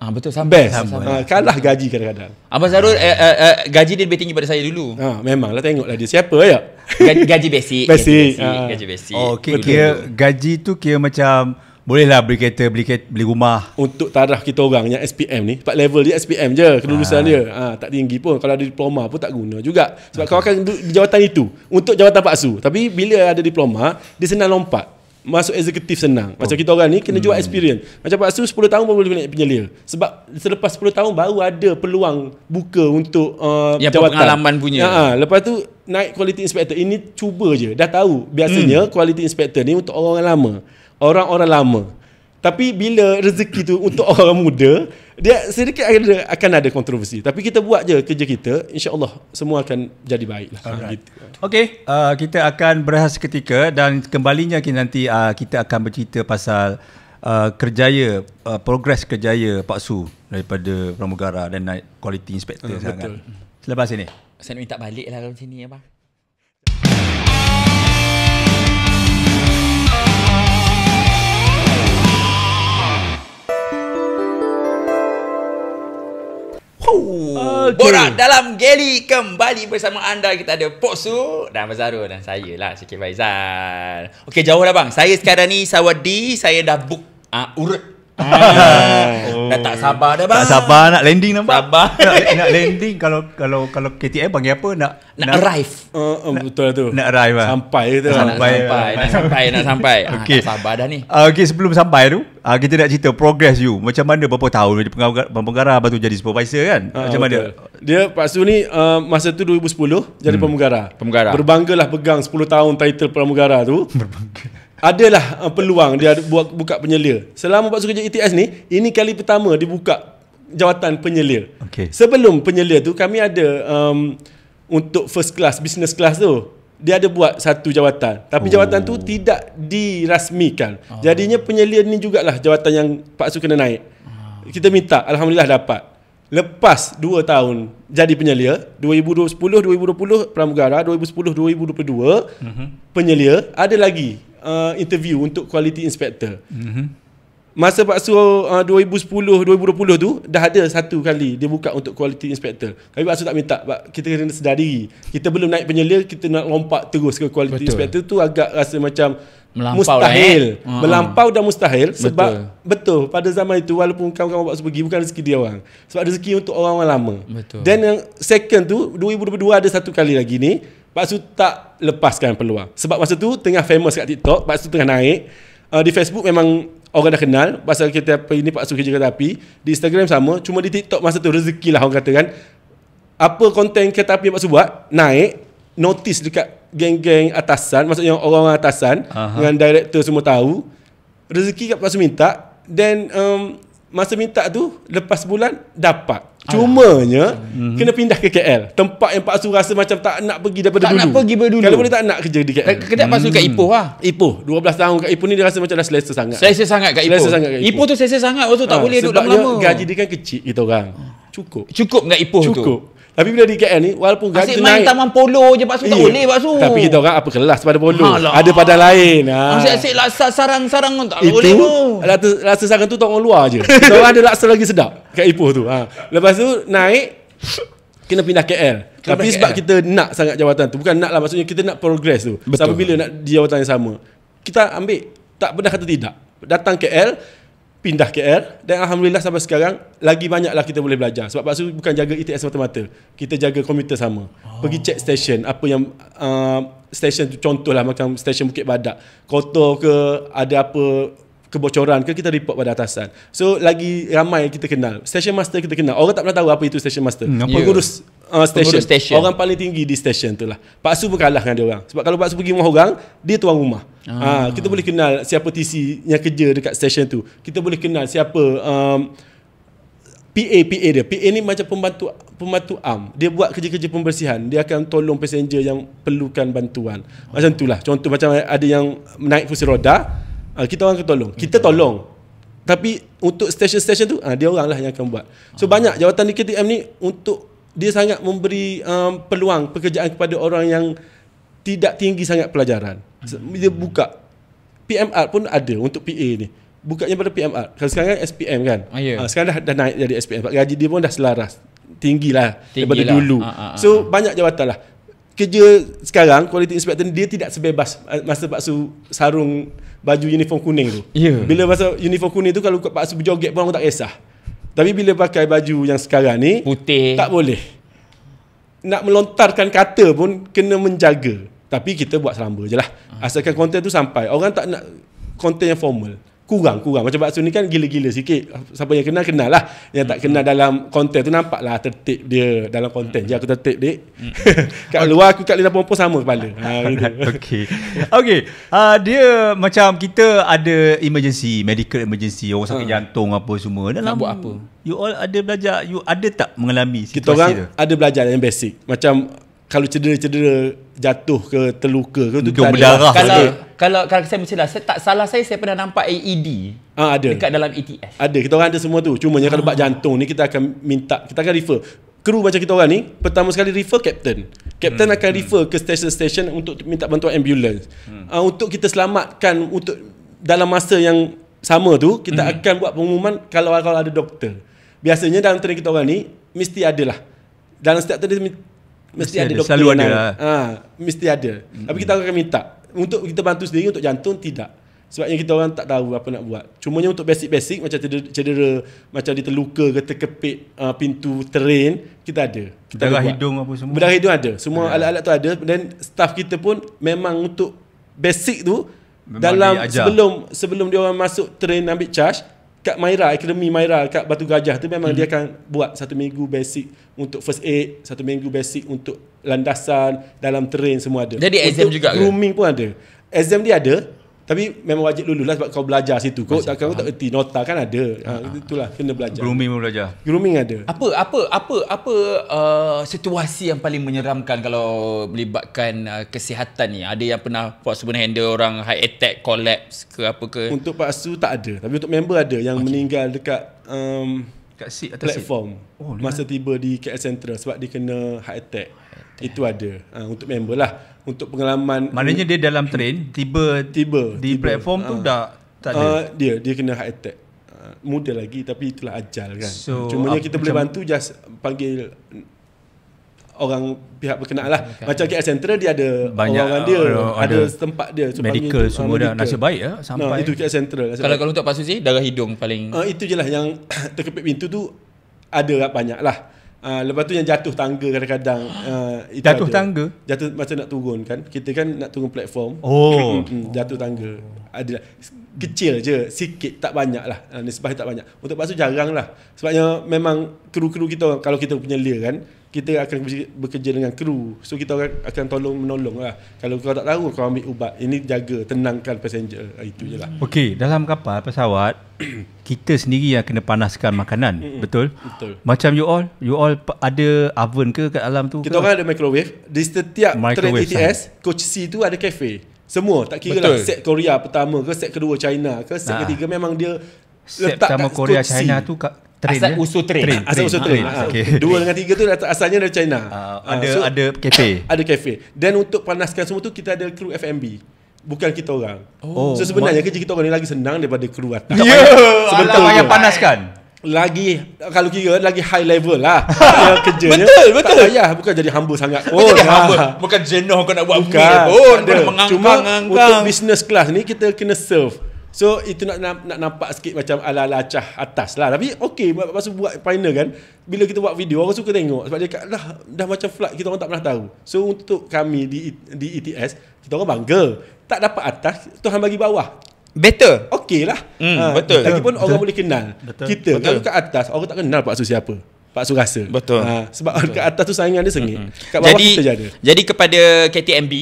betul, sama. Best. Kalah gaji kadang-kadang. Abang Zarul gaji dia lebih tinggi pada saya dulu. Memanglah, tengoklah dia siapa ya. Gaji basic. Gaji basic. Kira gaji tu kira macam bolehlah beli kereta, beli rumah. Untuk taraf kita orang yang SPM ni, sebab level dia SPM je, kelulusan dia. Tak tinggi pun. Kalau ada diploma pun tak guna juga. Sebab kau akan duduk di jawatan itu untuk jawatan Pak Su. Tapi bila ada diploma, dia senang lompat. Masuk eksekutif senang. Macam kita orang ni kena jual experience. Macam Pak Su 10 tahun pun boleh naik penyelia. Sebab selepas 10 tahun baru ada peluang buka untuk jawatan. Pengalaman punya. Lepas tu naik quality inspector. Ini cuba je. Dah tahu. Biasanya quality inspector ni untuk orang lama. Orang-orang lama. Tapi bila rezeki tu untuk orang muda, dia sedikit akan ada kontroversi. Tapi kita buat je kerja kita, insya-Allah semua akan jadi baik lah. Gitu. Okey, kita akan berehat seketika dan kembalinya nanti kita akan bercerita pasal kerjaya, progres kerjaya Pak Su daripada pramugara dan naik quality inspector sekarang. Selepas ini. Saya nak minta balik lah kalau sini abang. Borak dalam Geli kembali bersama anda. Kita ada Pak Su dan Abang Zarul dan saya lah, Syakir Faizal. Okey, jauh dah bang. Saya sekarang ni Sawadi, saya dah book urut. Dah tak sabar dah bang. Tak sabar nak landing nampak. Sabar. nak landing kalau KTM panggil apa? Nak arrive. Betul tu. Nak arrive lah. Sampai tu. Nak sampai. Okay. Tak sabar dah ni. Okay, sebelum sampai tu, kita nak cerita progress you. Macam mana berapa tahun jadi pramugara, lepas tu jadi supervisor kan? Macam mana? Dia Pak Su ni masa tu 2010 jadi pramugara. Berbanggalah pegang 10 tahun title pramugara tu. Berbangga. Adalah peluang dia buka penyelia. Selama Pak Su kerja ETS ni, ini kali pertama dia buka jawatan penyelia. Sebelum penyelia tu kami ada untuk first class, business class tu, dia ada buat satu jawatan. Tapi jawatan tu tidak dirasmikan. Jadinya penyelia ni jugalah jawatan yang Pak Su kena naik. Kita minta, alhamdulillah dapat. Lepas 2 tahun jadi penyelia, 2010 2020 pramugara, 2010 2022 penyelia, ada lagi interview untuk quality inspector. Masa Pak Su 2010-2020 tu dah ada satu kali dia buka untuk quality inspector. Tapi Pak Su tak minta, kita kena sedar diri. Kita belum naik penyelia, kita nak lompat terus ke quality inspector tu agak rasa macam mustahil. Melampau dan mustahil. Sebab betul pada zaman itu walaupun kawan-kawan Pak Su pergi, bukan rezeki dia orang. Sebab rezeki untuk orang-orang lama. Dan yang second tu 2022 ada satu kali lagi ni, Pak Su tak lepaskan peluang. Sebab masa tu tengah famous kat TikTok, Pak Su tengah naik. Di Facebook memang orang dah kenal pasal kereta api ni Pak Su kerja kereta api. Di Instagram sama, cuma di TikTok masa tu rezeki lah orang kata kan. apa konten kereta api yang Pak Su buat, naik, notice dekat geng-geng atasan, maksudnya orang-orang atasan, dengan director semua tahu, rezeki kat Pak Su minta, then masa minta tu, lepas bulan, dapat. Cumanya, kena pindah ke KL. Tempat yang Pak Su rasa macam tak nak pergi daripada Tak dulu. nak pergi daripada dulu. Kalau boleh tak nak kerja di KL. Kedai Pak Su kat Ipoh lah. Ipoh, 12 tahun kat Ipoh ni dia rasa macam dah selesa sangat. Selesa sangat kat Ipoh. Selesa sangat kat Ipoh. Ipoh tu selesa sangat. Waktu tak boleh duduk sebabnya lama-lama. gaji dia kan kecil kita orang. Cukup. Cukup kat Ipoh tu. Cukup. Tapi bila di KL ni, walaupun gaji Asyik tu main naik. taman polo je Pak Su. Tak boleh Pak Su. Tapi kita orang apa kelas pada polo. Alah. Ada pada lain. Asyik laksa sarang-sarang pun tak Itu boleh tu. laksa sarang tu orang luar je. Kita orang ada laksa lagi sedap kat Ipoh tu. Lepas tu naik, kena pindah KL. Tapi pindah sebab KL. kita nak sangat jawatan tu. Bukan nak lah, maksudnya kita nak progress tu. Betul. Sampai bila nak di jawatan yang sama. Kita ambil, tak pernah kata tidak. Datang KL, pindah KL, dan Alhamdulillah sampai sekarang lagi banyaklah kita boleh belajar. Sebab Pak Su bukan jaga ITS semata-mata. Kita jaga komuter sama. Pergi check station, apa yang station tu, contohlah macam station Bukit Badak, kotor ke, ada apa kebocoran ke, kita report pada atasan. So lagi ramai kita kenal. Station master kita kenal. Orang tak pernah tahu apa itu station master. Pengurus Pengurus station. Orang paling tinggi di station tu lah. Pak Su pun kalah dengan dia orang. Sebab kalau Pak Su pergi rumah orang, dia tuan rumah. Kita boleh kenal siapa TC yang kerja dekat station tu. Kita boleh kenal siapa PA dia. PA ni macam pembantu am. Dia buat kerja-kerja pembersihan. Dia akan tolong passenger yang perlukan bantuan. Macam tu lah. Contoh macam ada yang naik kursi roda, kita orang akan tolong. Kita tolong. Tapi untuk stesen-stesen tu, dia orang lah yang akan buat. So banyak jawatan di KTM ni untuk dia sangat memberi peluang pekerjaan kepada orang yang tidak tinggi sangat pelajaran. Dia buka PMR pun ada untuk PA ni. Bukanya pada PMR. Kalau sekarang SPM kan. Sekarang dah naik jadi SPM. Gaji dia pun dah selaras. Tinggilah daripada dulu. So banyak jawatan lah. Kerja sekarang quality inspector dia tidak sebebas masa Pak Su sarung baju uniform kuning tu. Bila masa uniform kuning tu, kalau Pak Su berjoget pun orang tak kisah. Tapi bila pakai baju yang sekarang ni putih, tak boleh. Nak melontarkan kata pun kena menjaga. Tapi kita buat selamba je lah. Asalkan konten tu sampai. Orang tak nak konten yang formal. Kurang. Macam Pak Su ni kan gila-gila sikit. Siapa yang kenal lah. Yang tak kenal dalam konten tu nampak lah tertib dia dalam konten. Je aku tertib dek. Kat luar aku kat lidah perempuan sama kepala. Okey. Dia macam kita ada emergency, medical emergency, orang sakit jantung apa semua. nak buat apa? You all ada belajar, you ada tak mengalami situasi kita orang tu? ada belajar yang basic. Macam kalau cedera jatuh ke terluka ke tu Hidung berdarah. Kalau saya mestilah tak salah saya pernah nampak AED ada dekat dalam ETS. Ada, kita orang ada semua tu. Cumanya kalau bab jantung ni kita akan minta, kita akan refer kru macam kita orang ni. Pertama sekali refer captain akan refer ke station untuk minta bantuan ambulans. Untuk kita selamatkan, untuk dalam masa yang sama tu kita akan buat pengumuman kalau ada doktor. Biasanya dalam train kita orang ni mesti ada lah. Dalam setiap train mesti ada doktor. Selalu ada lah. Mesti ada. Tapi kita akan minta. Untuk kita bantu sendiri, untuk jantung tidak. Sebabnya kita orang tak tahu apa nak buat. Cumanya untuk basic macam cedera macam dia terluka ke terkepit pintu train, kita ada. Darah hidung apa semua. Berdarah hidung ada. Semua alat-alat tu ada. Dan staff kita pun memang untuk basic tu memang dalam sebelum dia orang masuk train ambil charge, kat Maira, Akademi Maira kat Batu Gajah tu memang dia akan buat 1 minggu basic untuk first aid, 1 minggu basic untuk landasan dalam train, semua ada. Jadi exam untuk juga grooming pun ada. Exam dia ada, tapi memang wajib lulus lah sebab kau belajar situ. Kau tak erti nota kan ada. Itulah kena belajar. Grooming pun belajar. Grooming ada. Apa situasi yang paling menyeramkan kalau melibatkan kesihatan ni? Ada yang pernah sebenarnya handle orang high attack, collapse ke apa ke? Untuk Pak Su tak ada, tapi untuk member ada yang meninggal dekat kat seat atas platform masa tiba di KL Central sebab dia kena heart attack. Itu ada untuk member lah. Untuk pengalaman, maknanya dia dalam train tiba di platform tu dah tak ada. Dia kena heart attack. Muda lagi tapi itulah ajal kan. So, cumanya kita boleh bantu, just panggil orang pihak berkenaan lah. Macam KL Central dia ada banyak orang dia, ada tempat dia. So medical semua dah nasib baik ya sampai. Itu KL Central. Kalau untuk Pak Susi, darah hidung paling itu je lah yang terkepit pintu tu ada banyak lah. Lepas tu yang jatuh tangga kadang-kadang jatuh ada. Tangga? Jatuh macam nak turun kan. Kita kan nak turun platform. Jatuh tangga. Ada. kecil je, sikit, tak banyak lah. Nisbah tak banyak. Untuk Pak Su jarang lah. Sebabnya memang kru-kru kita, kalau kita punya lia kan, kita akan bekerja dengan kru. So kita akan menolong lah. Kalau kau tak tahu, kau ambil ubat. Ini jaga, tenangkan passenger. Itu je lah. Okey, dalam kapal pesawat kita sendiri yang kena panaskan makanan. Betul? Betul. Macam you all ada oven ke kat dalam tu? Kita orang ada microwave. Di setiap train ETS, coach C tu ada cafe. Semua, tak kira lah set Korea pertama ke, set kedua China ke, set ketiga, memang dia set letak pertama kat Korea coach C. China tu kat train Asal je? usul train. Asal usul train. Okay. 2 dengan 3 tu asalnya dari China. Ada kafe. Ada kafe. Dan untuk panaskan semua tu kita ada kru FMB. Bukan kita orang. So sebenarnya kerja kita orang ni lagi senang daripada kru atas. Ya, sebetulnya panaskan. Lagi kalau kira lagi high level lah kerjanya. Betul. Tak payah, bukan jadi hamba sangat. Jadi hamba. Bukan jenuh kau nak buat Bukan. meal pun. Kau nak Cuma mengangkang-angkang. untuk business class ni kita kena serve. So itu nak nampak sikit macam ala-ala acah atas lah. Tapi okey, masa buat final kan, bila kita buat video orang suka tengok sebab dia dah macam flight kita orang tak pernah tahu. So untuk kami di ETS, kita orang bangga. Tak dapat atas, Tuhan bagi bawah. Better. Okey lah. Betul. Lagipun orang boleh kenal. Kita Betul. kalau kat atas orang tak kenal Pak Su siapa. Pak Su rasa. Betul. Sebab kat atas tu saingan dia sengit. Kat bawah kita je ada. Jadi kepada KTMB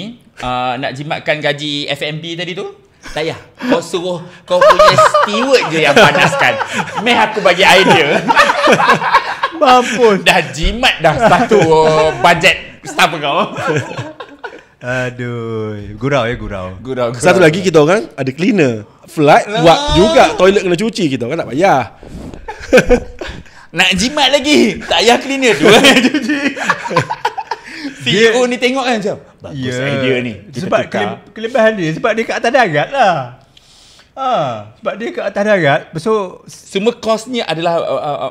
nak jimatkan gaji FMB tadi tu, tak payah. Kau suruh kau punya steward je yang panaskan. Meh aku bagi idea. Mampus. Dah jimat dah satu bajet staff kau. Aduh, gurau. Gurau. Satu lagi kita orang ada cleaner. Flight buat juga, toilet kena cuci, kita orang tak payah. Nak jimat lagi. Tak payah cleaner tu. Cuci. CEO ni tengok kan macam bagus idea ni. Sebab kelebihan dia sebab dia kat atas darat lah. Sebab dia kat atas darat. So semua kosnya adalah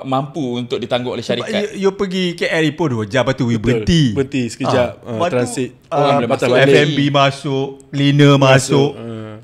mampu untuk ditanggung oleh syarikat. you pergi KL pun 2 jam, lepas tu you berhenti sekejap. Transit. Orang boleh masuk balik. F&B masuk, cleaner masuk.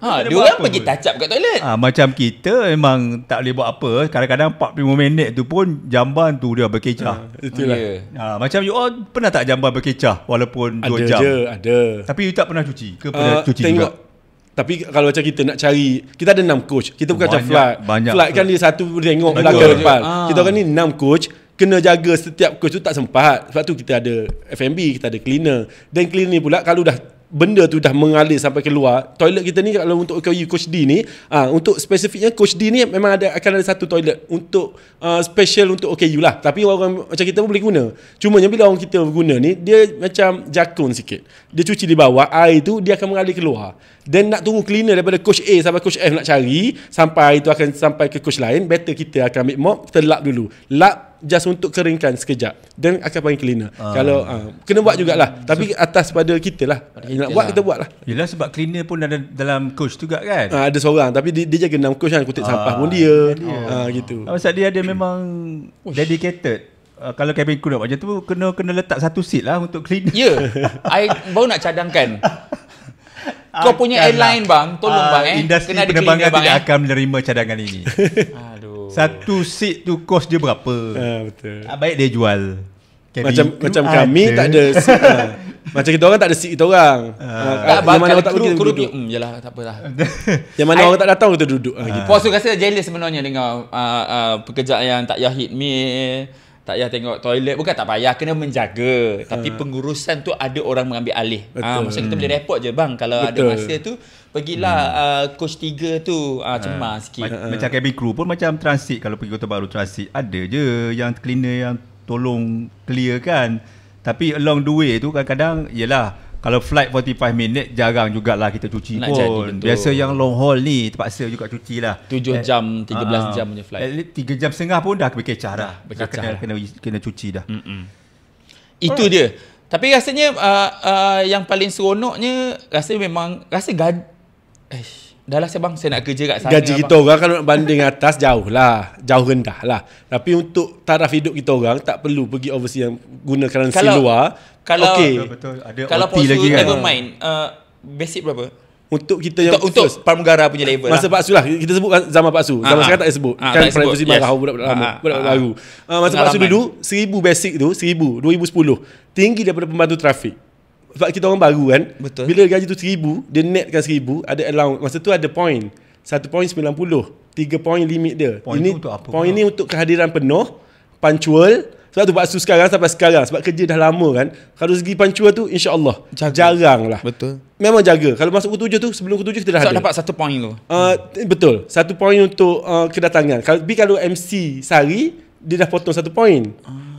Dia orang pergi touch up kat toilet. Macam kita memang tak boleh buat apa. Kadang-kadang 45 minit tu pun jamban tu dia berkecah. Itulah. Macam you all pernah tak jamban berkecah walaupun 2 jam? Ada. Tapi you tak pernah cuci ke pernah cuci tengok, juga? tapi kalau macam kita nak cari, kita ada 6 coach. Kita bukan macam banyak flight kan dia satu tengok belakang depan. Kita orang ni 6 coach, kena jaga setiap coach tu tak sempat. Sebab tu kita ada FMB, kita ada cleaner. Dan cleaner ni pula kalau dah benda tu dah mengalir sampai keluar, toilet kita ni kalau untuk coach D ni, untuk spesifiknya coach D ni memang akan ada satu toilet untuk special untuk OKU lah. Tapi orang macam kita pun boleh guna. Cumanya bila orang kita guna ni, dia macam jakun sikit. Dia cuci di bawah, air tu dia akan mengalir keluar. Dan nak tunggu cleaner daripada coach A sampai coach F nak cari, sampai itu akan sampai ke coach lain, better kita akan ambil mop, kita lap dulu. Lap just untuk keringkan sekejap, dan akan panggil cleaner. Kalau kena buat jugalah. Tapi atas pada kita lah. Nak buat kita buat lah. Yelah, sebab cleaner pun ada dalam coach juga kan. Ada seorang, tapi dia jaga 6 coach kan. Kutip sampah pun dia. Gitu. Sebab dia ada memang dedicated. Kalau cabin crew nak macam tu, kena letak satu seat lah untuk cleaner. Ya, I baru nak cadangkan. Kau punya airline bang, tolong bang industri kena ada penerbangan cleaner tidak bang akan menerima cadangan ini. Aduh. Satu seat tu kos dia berapa? Betul. Baik dia jual. Macam kami tak ada seat. Macam kita orang tak ada seat kita orang. Yang mana orang tak pergi kru duduk. yalah tak apalah. Yang mana orang tak datang kita duduk. Gitu. Puas tu rasa jealous sebenarnya dengan pekerja yang tak payah hit meal, tak payah tengok toilet. Bukan tak payah, kena menjaga. Tapi pengurusan tu ada orang mengambil alih. Masa kita boleh report je bang. Kalau ada masa tu, pergilah coach 3 tu cemas sikit. Macam cabin crew pun macam transit. Kalau pergi Kota Baru transit, ada je yang cleaner yang tolong clear kan. Tapi along the way tu kadang-kadang, yelah, kalau flight 45 minit jarang jugalah kita cuci Nak pun. Biasa yang long haul ni terpaksa juga cuci lah. 7 jam, 13 jam punya flight. 3 jam setengah pun dah berkecah dah. Kena cuci dah. Itu dia. Tapi rasanya yang paling seronoknya rasa gaji. Dah lah bang, saya nak kerja kat sana. Gaji kita orang kalau nak banding atas jauh rendah lah. Tapi untuk taraf hidup kita orang tak perlu pergi overseas yang guna currency luar. Kalau betul. Ada kalau OT lagi kan. Never mind. Basic berapa? Untuk kita yang untuk pramugara punya level masa Pak Su lah. Kita sebut zaman Pak Su. Zaman sekarang tak payah sebut. Kan privacy marah budak-budak lama, budak-budak baru. Masa Pak Su dulu 1000 basic tu, 2010. Tinggi daripada pembantu trafik. Sebab kita orang baru kan. Betul. Bila gaji tu 1000, dia netkan 1000, ada allowance. Masa tu ada point. 1 poin 90. 3 poin limit dia. Poin Ini tu untuk apa poin pula? ni untuk kehadiran penuh, punctual. Sebab tu Pak Su sekarang sampai sekarang, sebab kerja dah lama kan, kalau segi punctual tu insya-Allah jarang lah. Betul. Memang jaga. Kalau masuk pukul 7 tu, sebelum pukul 7 kita dah So ada. dapat 1 poin tu. Betul. 1 poin untuk kedatangan. Kalau MC sehari, dia dah potong 1 poin.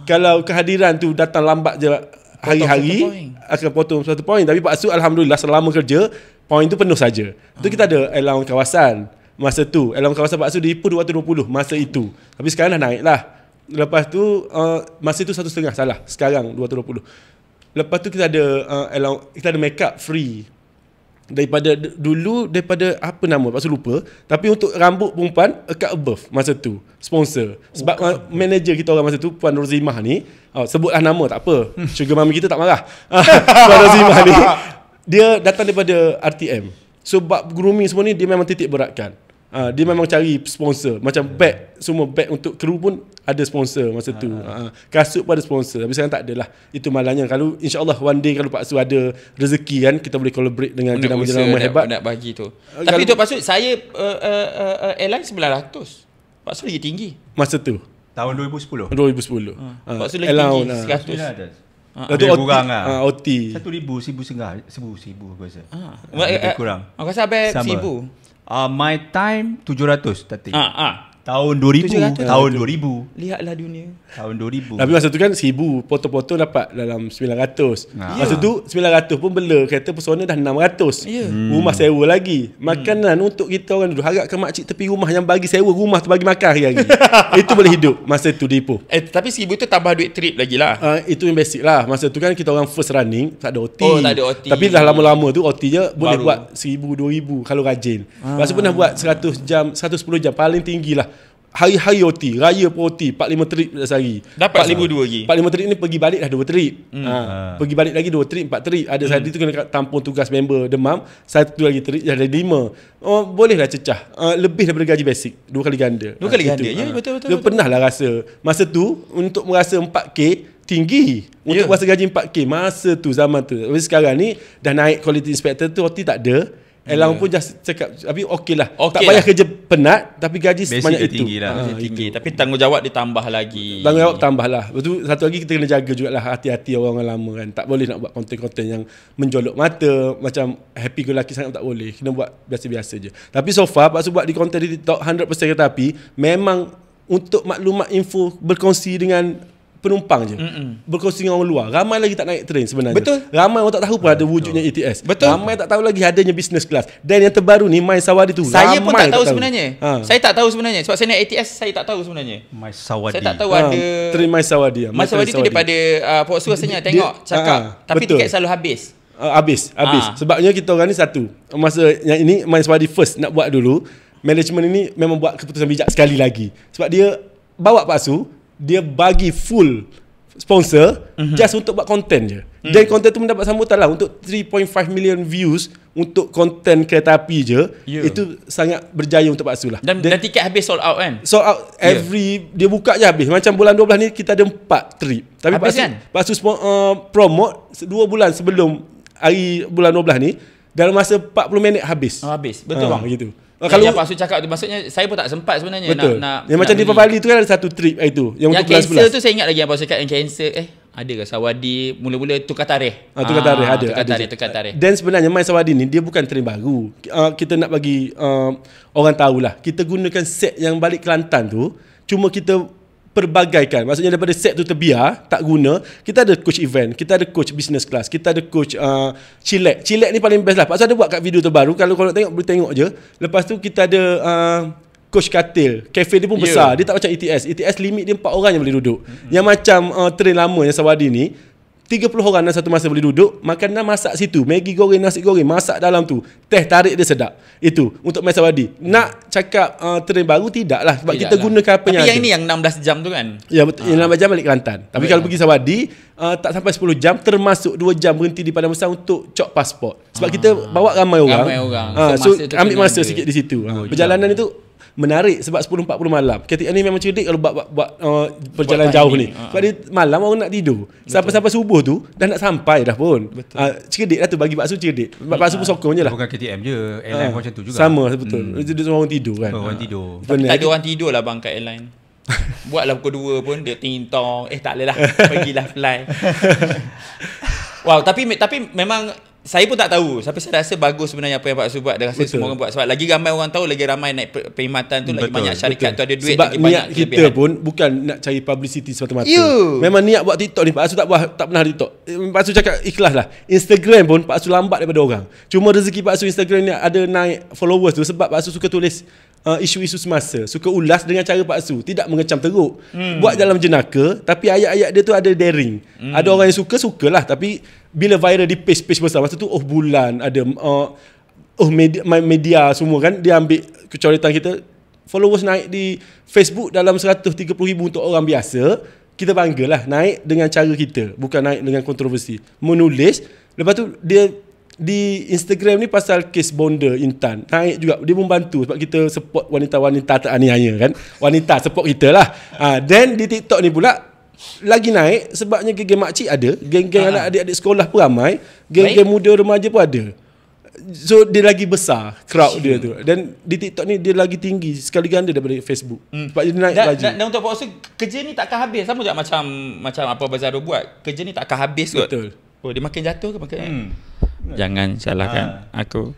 Kalau kehadiran tu datang lambat je hari-hari, 1 poin. akan potong 1 poin. Tapi Pak Su alhamdulillah selama kerja, poin tu penuh saja. Tu kita ada allowance kawasan. Masa tu, allowance kawasan Pak Su di Ipoh 220 masa itu. Tapi sekarang dah naik lah. Lepas tu masa itu 1.5 salah. Sekarang 220. Lepas tu kita ada kita ada make up free. Daripada apa nama Pak Su lupa, tapi untuk rambut perempuan a cut above masa tu sponsor. Sebab manager kita orang masa tu Puan Rozimah ni, sebutlah nama tak apa. Sugar mami kita tak marah. Puan Rozimah ni dia datang daripada RTM. So bab grooming semua ni dia memang titik beratkan. Dia memang cari sponsor. Macam bag, semua bag untuk kru pun ada sponsor masa tu. Kasut pun ada sponsor. Tapi sekarang tak ada lah. Itu malangnya. Kalau insyaAllah one day kalau Pak Su ada rezeki kan, kita boleh collaborate dengan jenama-jenama hebat. Nak bagi tu. Tapi tu Pak Su, saya airline 900. Pak Su lagi tinggi. Masa tu Tahun 2010. 2010. Pak Su lagi tinggi 100. Itu Lebih kurang lah. OT. 1,000 setengah. 1,000 aku rasa. Lebih kurang. Aku rasa habis Sama. 1,000. My time 700 starting. Tahun 700. 2000. Tahun 2000. Lihatlah dunia. Tahun 2000. Tapi masa tu kan 1,000 potong-potong dapat dalam 900. Masa tu 900 pun bela kereta pesona dah 600. Rumah sewa lagi. Makanan untuk kita orang dulu. Harapkan makcik tepi rumah yang bagi sewa rumah tu bagi makan hari-hari. Itu boleh hidup masa tu di Ipoh. Tapi 1,000 tu tambah duit trip lagi lah. Itu yang basic lah. Masa tu kan kita orang first running, tak ada OT. Oh, tak ada OT. Tapi dah lama-lama tu OT je boleh Baru. buat 1,000, 2,000 kalau rajin. Masa pernah buat 100 jam, 110 jam paling tinggi lah. Hari-hari OT, raya pun OT, 4-5 trip sehari. Dapat 1,002 lagi. 4-5 trip ni pergi balik dah 2 trip. Pergi balik lagi 2 trip, 4 trip. Ada sehari tu kena tampung tugas member demam, satu lagi trip dah ada 5. Bolehlah cecah. Lebih daripada gaji basic, 2 kali ganda. 2 kali ganda. Ya, betul. Dia pernah lah rasa. Masa tu untuk merasa 4K tinggi. Untuk merasa gaji 4K masa tu, zaman tu. Tapi sekarang ni dah naik quality inspector tu, OT tak ada. Elang pun just cakap, tapi okey lah. Tak payah kerja penat, tapi gaji Basic sebanyak dia itu. tinggi lah. Tinggi. Tapi tanggungjawab ditambah lagi. Tanggungjawab tambah lah. Lepas tu satu lagi kita kena jaga jugalah hati-hati orang-orang lama kan. Tak boleh nak buat konten-konten yang menjolok mata, macam happy go lucky sangat tak boleh. Kena buat biasa-biasa je. Tapi so far Pak Su buat di konten di TikTok 100% kereta api memang untuk maklumat info berkongsi dengan penumpang je. Berkongsi dengan orang luar. Ramai lagi tak naik train sebenarnya. Betul. Ramai orang tak tahu pun ada wujudnya ETS. Betul. Ramai tak tahu lagi adanya business class. Dan yang terbaru ni My Sawari tu. Saya pun ramai tak tahu sebenarnya. Saya tak tahu sebenarnya. Sebab saya naik ATS, saya tak tahu sebenarnya. My Sawadi. Saya tak tahu ada. train My Sawari. My Sawadi tu daripada Pok Su rasanya tengok, cakap. Tapi betul. tiket selalu habis. Habis. Sebabnya kita orang ni satu. Masa yang ini My Sawari first nak buat dulu. Management ini memang buat keputusan bijak sekali lagi. Sebab dia bawa Pak Su, dia bagi full sponsor just untuk buat konten je. Dan konten tu mendapat sambutan lah untuk 3.5 million views untuk konten kereta api je. Itu sangat berjaya untuk Pak Su lah. Dan tiket habis sold out kan? Sold out dia buka je habis. Macam bulan 12 ni kita ada 4 trip. Tapi Habis kan? Pak Su promote 2 bulan sebelum hari bulan 12 ni, dalam masa 40 minit habis. Habis. Betul bang. Gitu. Kalau yang Pak Su cakap tu maksudnya saya pun tak sempat sebenarnya betul. nak yang macam di Bali tu kan ada satu trip itu yang untuk bulan 11. cancel tu saya ingat lagi yang Pak Su cakap yang cancel ada ke Sawadi mula-mula tukar tarikh. Tukar tarikh ada. Tukar tarikh. Dan sebenarnya My Sawadi ni dia bukan train baru. Kita nak bagi orang tahulah. Kita gunakan set yang balik Kelantan tu, cuma kita perbagaikan. Maksudnya daripada set tu terbiar, tak guna, kita ada coach event, kita ada coach business class, kita ada coach chillax. Chillax ni paling best lah. Pak Su ada buat kat video terbaru. Kalau nak tengok, boleh tengok je. Lepas tu kita ada coach katil. Cafe dia pun besar. Dia tak macam ETS. ETS limit dia 4 orang yang boleh duduk. Yang macam train lama yang Sawadi ni, 30 orang dalam satu masa boleh duduk. Makanan masak situ. Maggi goreng, nasi goreng, masak dalam tu. Teh tarik dia sedap. Itu untuk My Sawadi. Nak cakap train baru, tidak lah. Sebab kita gunakan apa yang ada. Tapi yang ini yang 16 jam tu kan? Ya betul. Yang 16 jam balik Kelantan. Tapi kalau pergi Sawadi, tak sampai 10 jam, termasuk 2 jam berhenti di Padang Besar untuk cok pasport. Sebab kita bawa ramai orang. Ramai orang. So masa tu ambil kena masa ada. sikit di situ. Perjalanan itu menarik sebab 10.40 malam. KTM ni memang cerdik kalau buat perjalanan jauh ni. Sebab dia malam orang nak tidur. Sampai-sampai subuh tu dah nak sampai dah pun. Cerdik lah tu, bagi Pak Su cerdik. Pak Su pun sokong je lah. Bukan KTM je, airline macam tu juga. Sama betul. Dia orang tidur kan. Orang tidur. Tapi tak ada orang tidur lah bang kat airline. Buatlah pukul 2 pun dia ting-tong. Tak boleh lah. Pergilah fly. Wow, tapi memang saya pun tak tahu. Tapi saya rasa bagus sebenarnya apa yang Pak Su buat. Dia rasa semua orang buat. Sebab lagi ramai orang tahu, lagi ramai naik perkhidmatan tu, lagi banyak syarikat tu ada duit. Sebab lagi niat banyak kita kelebihan pun bukan nak cari publicity semata-mata. You. Memang niat buat TikTok ni, Pak Su tak pernah TikTok. Pak Su cakap ikhlas lah. Instagram pun Pak Su lambat daripada orang. Cuma rezeki Pak Su Instagram ni ada naik followers tu sebab Pak Su suka tulis isu-isu semasa, suka ulas dengan cara Pak Su, tidak mengecam teruk. Buat dalam jenaka, tapi ayat-ayat dia tu ada daring. Ada orang yang sukalah, tapi bila viral di page besar, masa tu bulan ada media semua kan, dia ambil kecoretan kita. Followers naik di Facebook dalam 130,000 untuk orang biasa. Kita banggalah naik dengan cara kita, bukan naik dengan kontroversi. Menulis, lepas tu dia di Instagram ni pasal kes bonda Intan naik juga, dia membantu sebab kita support wanita-wanita teraniaya kan, wanita support kita lah. Then di TikTok ni pula lagi naik sebabnya geng-geng makcik ada, geng-geng anak adik-adik sekolah pun ramai, geng-geng muda remaja pun ada. So dia lagi besar crowd dia tu, dan di TikTok ni dia lagi tinggi sekali ganda daripada Facebook. Sebab dia naik laju. Dan untuk Pak Su, kerja ni takkan habis. Sama juga macam apa Bazaro buat. Kerja ni takkan habis kot. Betul. Oh, dia makin jatuh ke makin jangan salahkan aku.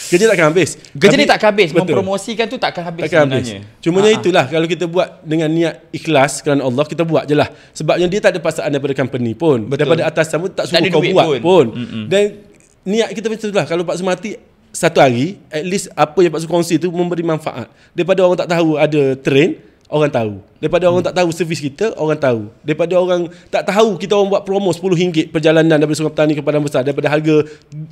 Kerja takkan habis. Kerja ni takkan habis. Betul. Mempromosikan tu takkan habis Takkan sebenarnya. habis. Cumanya itulah, kalau kita buat dengan niat ikhlas kerana Allah, kita buat je lah. Sebabnya dia tak ada paksaan daripada company pun. Betul. Daripada atasan pun tak suruh ada kau duit buat pun. Mm-mm. Dan niat kita macam itulah. Kalau Pak Su mati satu hari, at least apa yang Pak Su kongsi tu memberi manfaat. Daripada orang tak tahu ada train, orang tahu. Daripada orang tak tahu servis kita, orang tahu. Daripada orang tak tahu kita orang buat promo RM10 perjalanan daripada Sungai Petani ke Padang Besar, daripada harga 30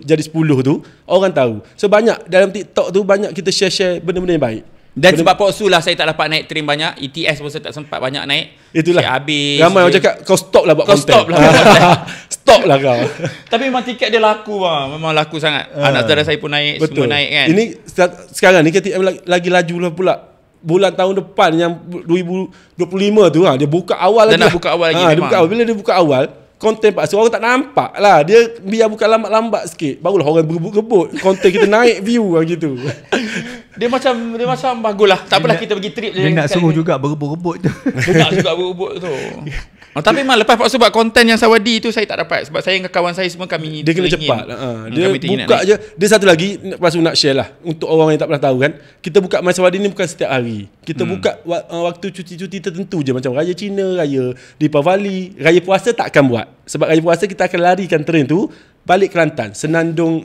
jadi 10 tu, orang tahu. So banyak dalam TikTok tu, banyak kita share benda-benda yang baik. Dan sebab Pak Su lah saya tak dapat naik train banyak. ETS pun saya tak sempat banyak naik. Itulah. Saya habis. Ramai orang cakap kau stop lah buat Kau konten. stop lah buat konten. Stop lah kau. Tapi memang tiket dia laku bang. Memang laku sangat. Anak saudara saya pun naik. Betul. Semua naik kan. Ini sekarang ni KTM lagi laju lah pula. Bulan tahun depan yang 2025 tu dia buka awal Dan lagi. nak buka awal lagi Dia memang. buka awal. Bila dia buka awal, konten Pak Su orang tak nampak lah. Dia biar buka lambat-lambat sikit, barulah orang berebut-rebut. Konten kita naik view lah gitu. Dia macam bagus lah. Tak apalah kita pergi trip je. Dia nak suruh juga berebut-rebut tu. Dia nak juga berebut tu. Tapi memang lepas Pak Su buat konten yang Sawadi tu saya tak dapat. Sebab saya dengan kawan saya semua kami Dia kena teringin. cepat. Dia Kami teringin buka nak naik. je. Dia satu lagi Pak Su nak share lah untuk orang yang tak pernah tahu kan. Kita buka Masa Wadi ni bukan setiap hari. Kita buka waktu cuti-cuti tertentu je, macam Raya Cina, Raya Deepavali, Raya Puasa tak akan buat. Sebab Raya Puasa kita akan larikan train tu balik Kelantan. Senandung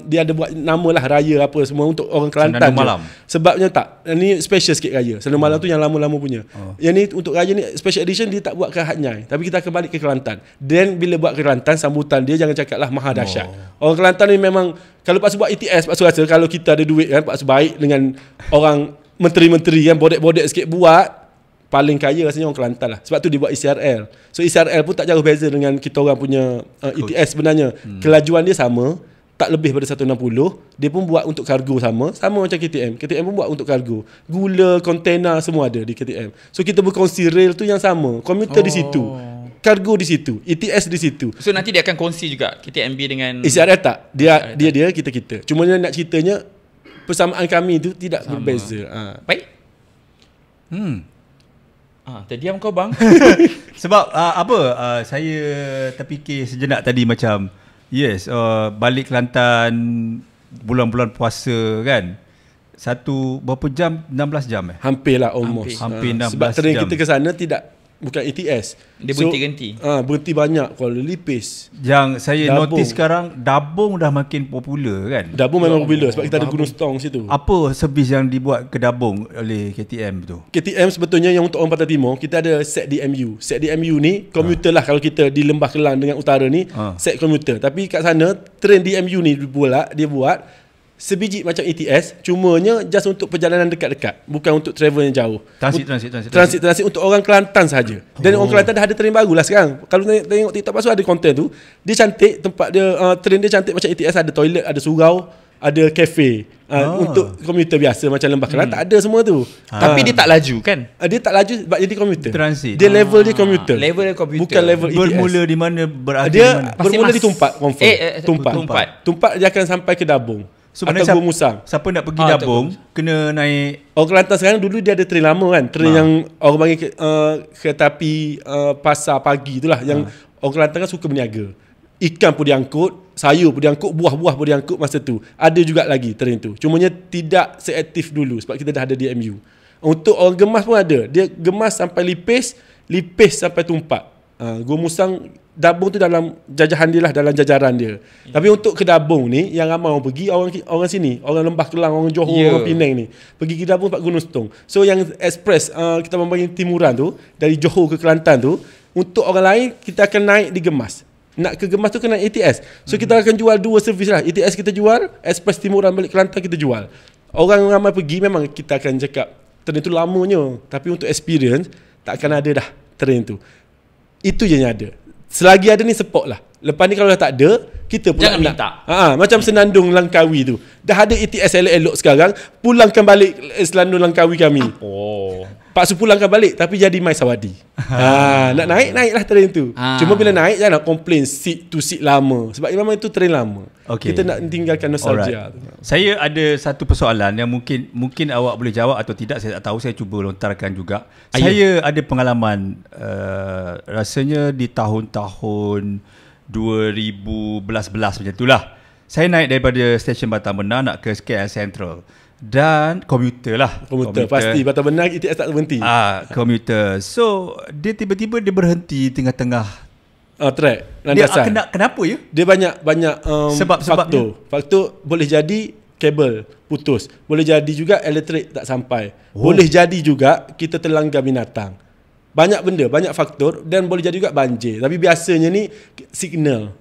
dia ada buat nama lah raya apa semua untuk orang Kelantan Senandung je. malam. Sebabnya tak, ni special sikit raya. Senandung malam tu yang lama-lama punya. Yang ni untuk raya ni special edition, dia tak buat ke Hatnyai, tapi kita akan balik ke Kelantan. Dan bila buat ke Kelantan, sambutan dia jangan cakap lah maha dahsyat. Orang Kelantan ni memang, kalau Pak Su buat ETS, Pak Su rasa kalau kita ada duit kan, Pak Su baik dengan orang menteri-menteri kan, bodek-bodek sikit buat, paling kaya rasanya orang Kelantan lah. Sebab tu dia buat ECRL. So ECRL pun tak jauh beza dengan kita orang punya ETS sebenarnya. Kelajuan dia sama, tak lebih pada 160. Dia pun buat untuk kargo sama macam KTM. KTM pun buat untuk kargo. Gula, kontena semua ada di KTM. So kita berkongsi rail tu yang sama. Komuter di situ. Kargo di situ. ETS di situ. So nanti dia akan kongsi juga KTMB dengan ECRL tak. Dia kita. Cuma nak ceritanya persamaan kami tu tidak berbeza. Baik. Terdiam kau bang. Sebab saya terfikir sejenak tadi macam yes, balik Kelantan bulan-bulan puasa kan. Berapa jam? 16 jam Hampir lah almost. Hampir 16 sebab train jam. kita ke sana bukan ETS. Dia berhenti-henti. Berhenti banyak. Kuala Lipis. Yang saya Dabung. notice sekarang, Dabung dah makin popular kan. Dabung memang popular sebab kita ada Gunung Stong situ. Apa servis yang dibuat ke Dabung oleh KTM tu? KTM sebetulnya yang untuk orang Pantai Timur, kita ada set DMU. Set DMU ni komuter lah kalau kita di Lembah Kelang dengan utara ni, set komuter. Tapi kat sana train DMU ni dia buat sebiji macam ETS, cumanya just untuk perjalanan dekat-dekat, bukan untuk travel yang jauh. Transit untuk orang Kelantan sahaja. Dan orang Kelantan dah ada train baru lah sekarang. Kalau tengok TikTok Pak Su ada konten tu, dia cantik, tempat dia train dia cantik macam ETS, ada toilet, ada surau. ada kafe untuk komuter biasa macam Lembah Kelang tak ada semua tu. Tapi dia tak laju kan? Dia tak laju sebab jadi komuter. Transit. Dia level dia komuter. Level dia komputer. Bukan level ETS. Bermula di mana, berakhir di Dia mana? bermula di Tumpat confirm. Tumpat. Tumpat dia akan sampai ke Dabung. So, atau Gua Musang. siapa nak pergi Dabung kena naik Orang Kelantan sekarang dulu dia ada train lama kan. Train yang orang panggil kereta api pasar pagi itulah yang orang Kelantan kan suka berniaga. Ikan pun diangkut, sayur pun diangkut, buah-buah pun diangkut masa tu. Ada juga lagi train tu. Cumanya tidak seaktif dulu sebab kita dah ada DMU. Untuk orang Gemas pun ada. Dia Gemas sampai Lipis sampai Tumpat. Gua Musang Dabung tu dalam jajahan dia lah, dalam jajaran dia. Tapi untuk ke Dabung ni yang ramai orang pergi orang sini, orang Lembah Kelang, orang Johor, orang Penang ni. Pergi ke Dabung Pak Gunung Setong. So yang express kita membangun timuran tu dari Johor ke Kelantan tu, untuk orang lain kita akan naik di Gemas. Nak ke Gemas tu kena ATS. So kita akan jual dua servis lah. ATS kita jual, express timuran balik Kelantan kita jual. Orang ramai pergi memang kita akan cakap train tu lamanya, tapi untuk experience tak akan ada dah train tu. Itu je yang ada. Selagi ada ni support lah. Lepas ni kalau dah tak ada, kita pun jangan nak minta. macam Senandung Langkawi tu. Dah ada ETS elok-elok sekarang, pulangkan balik Senandung Langkawi kami. Pak Su pulangkan balik tapi jadi My Sawadi. Nak naiklah train tu. Cuma bila naik jangan nak complain seat to seat lama sebab memang itu train lama. Okay. Kita nak tinggalkan nostalgia. Saya ada satu persoalan yang mungkin awak boleh jawab atau tidak, saya tak tahu, saya cuba lontarkan juga. Saya ada pengalaman rasanya di tahun-tahun 2011 macam itulah. Saya naik daripada stesen Batam Benar nak ke KL Central. Dan komuter lah. Komuter pasti Batam Benar ETS tak berhenti. Komuter. So dia tiba-tiba dia berhenti tengah-tengah track landasan. Kenapa ya? Dia banyak sebab-sebabnya. Faktor boleh jadi kabel putus. Boleh jadi juga elektrik tak sampai. Boleh jadi juga kita terlanggar binatang. Banyak benda, banyak faktor dan boleh jadi juga banjir. Tapi biasanya ni signal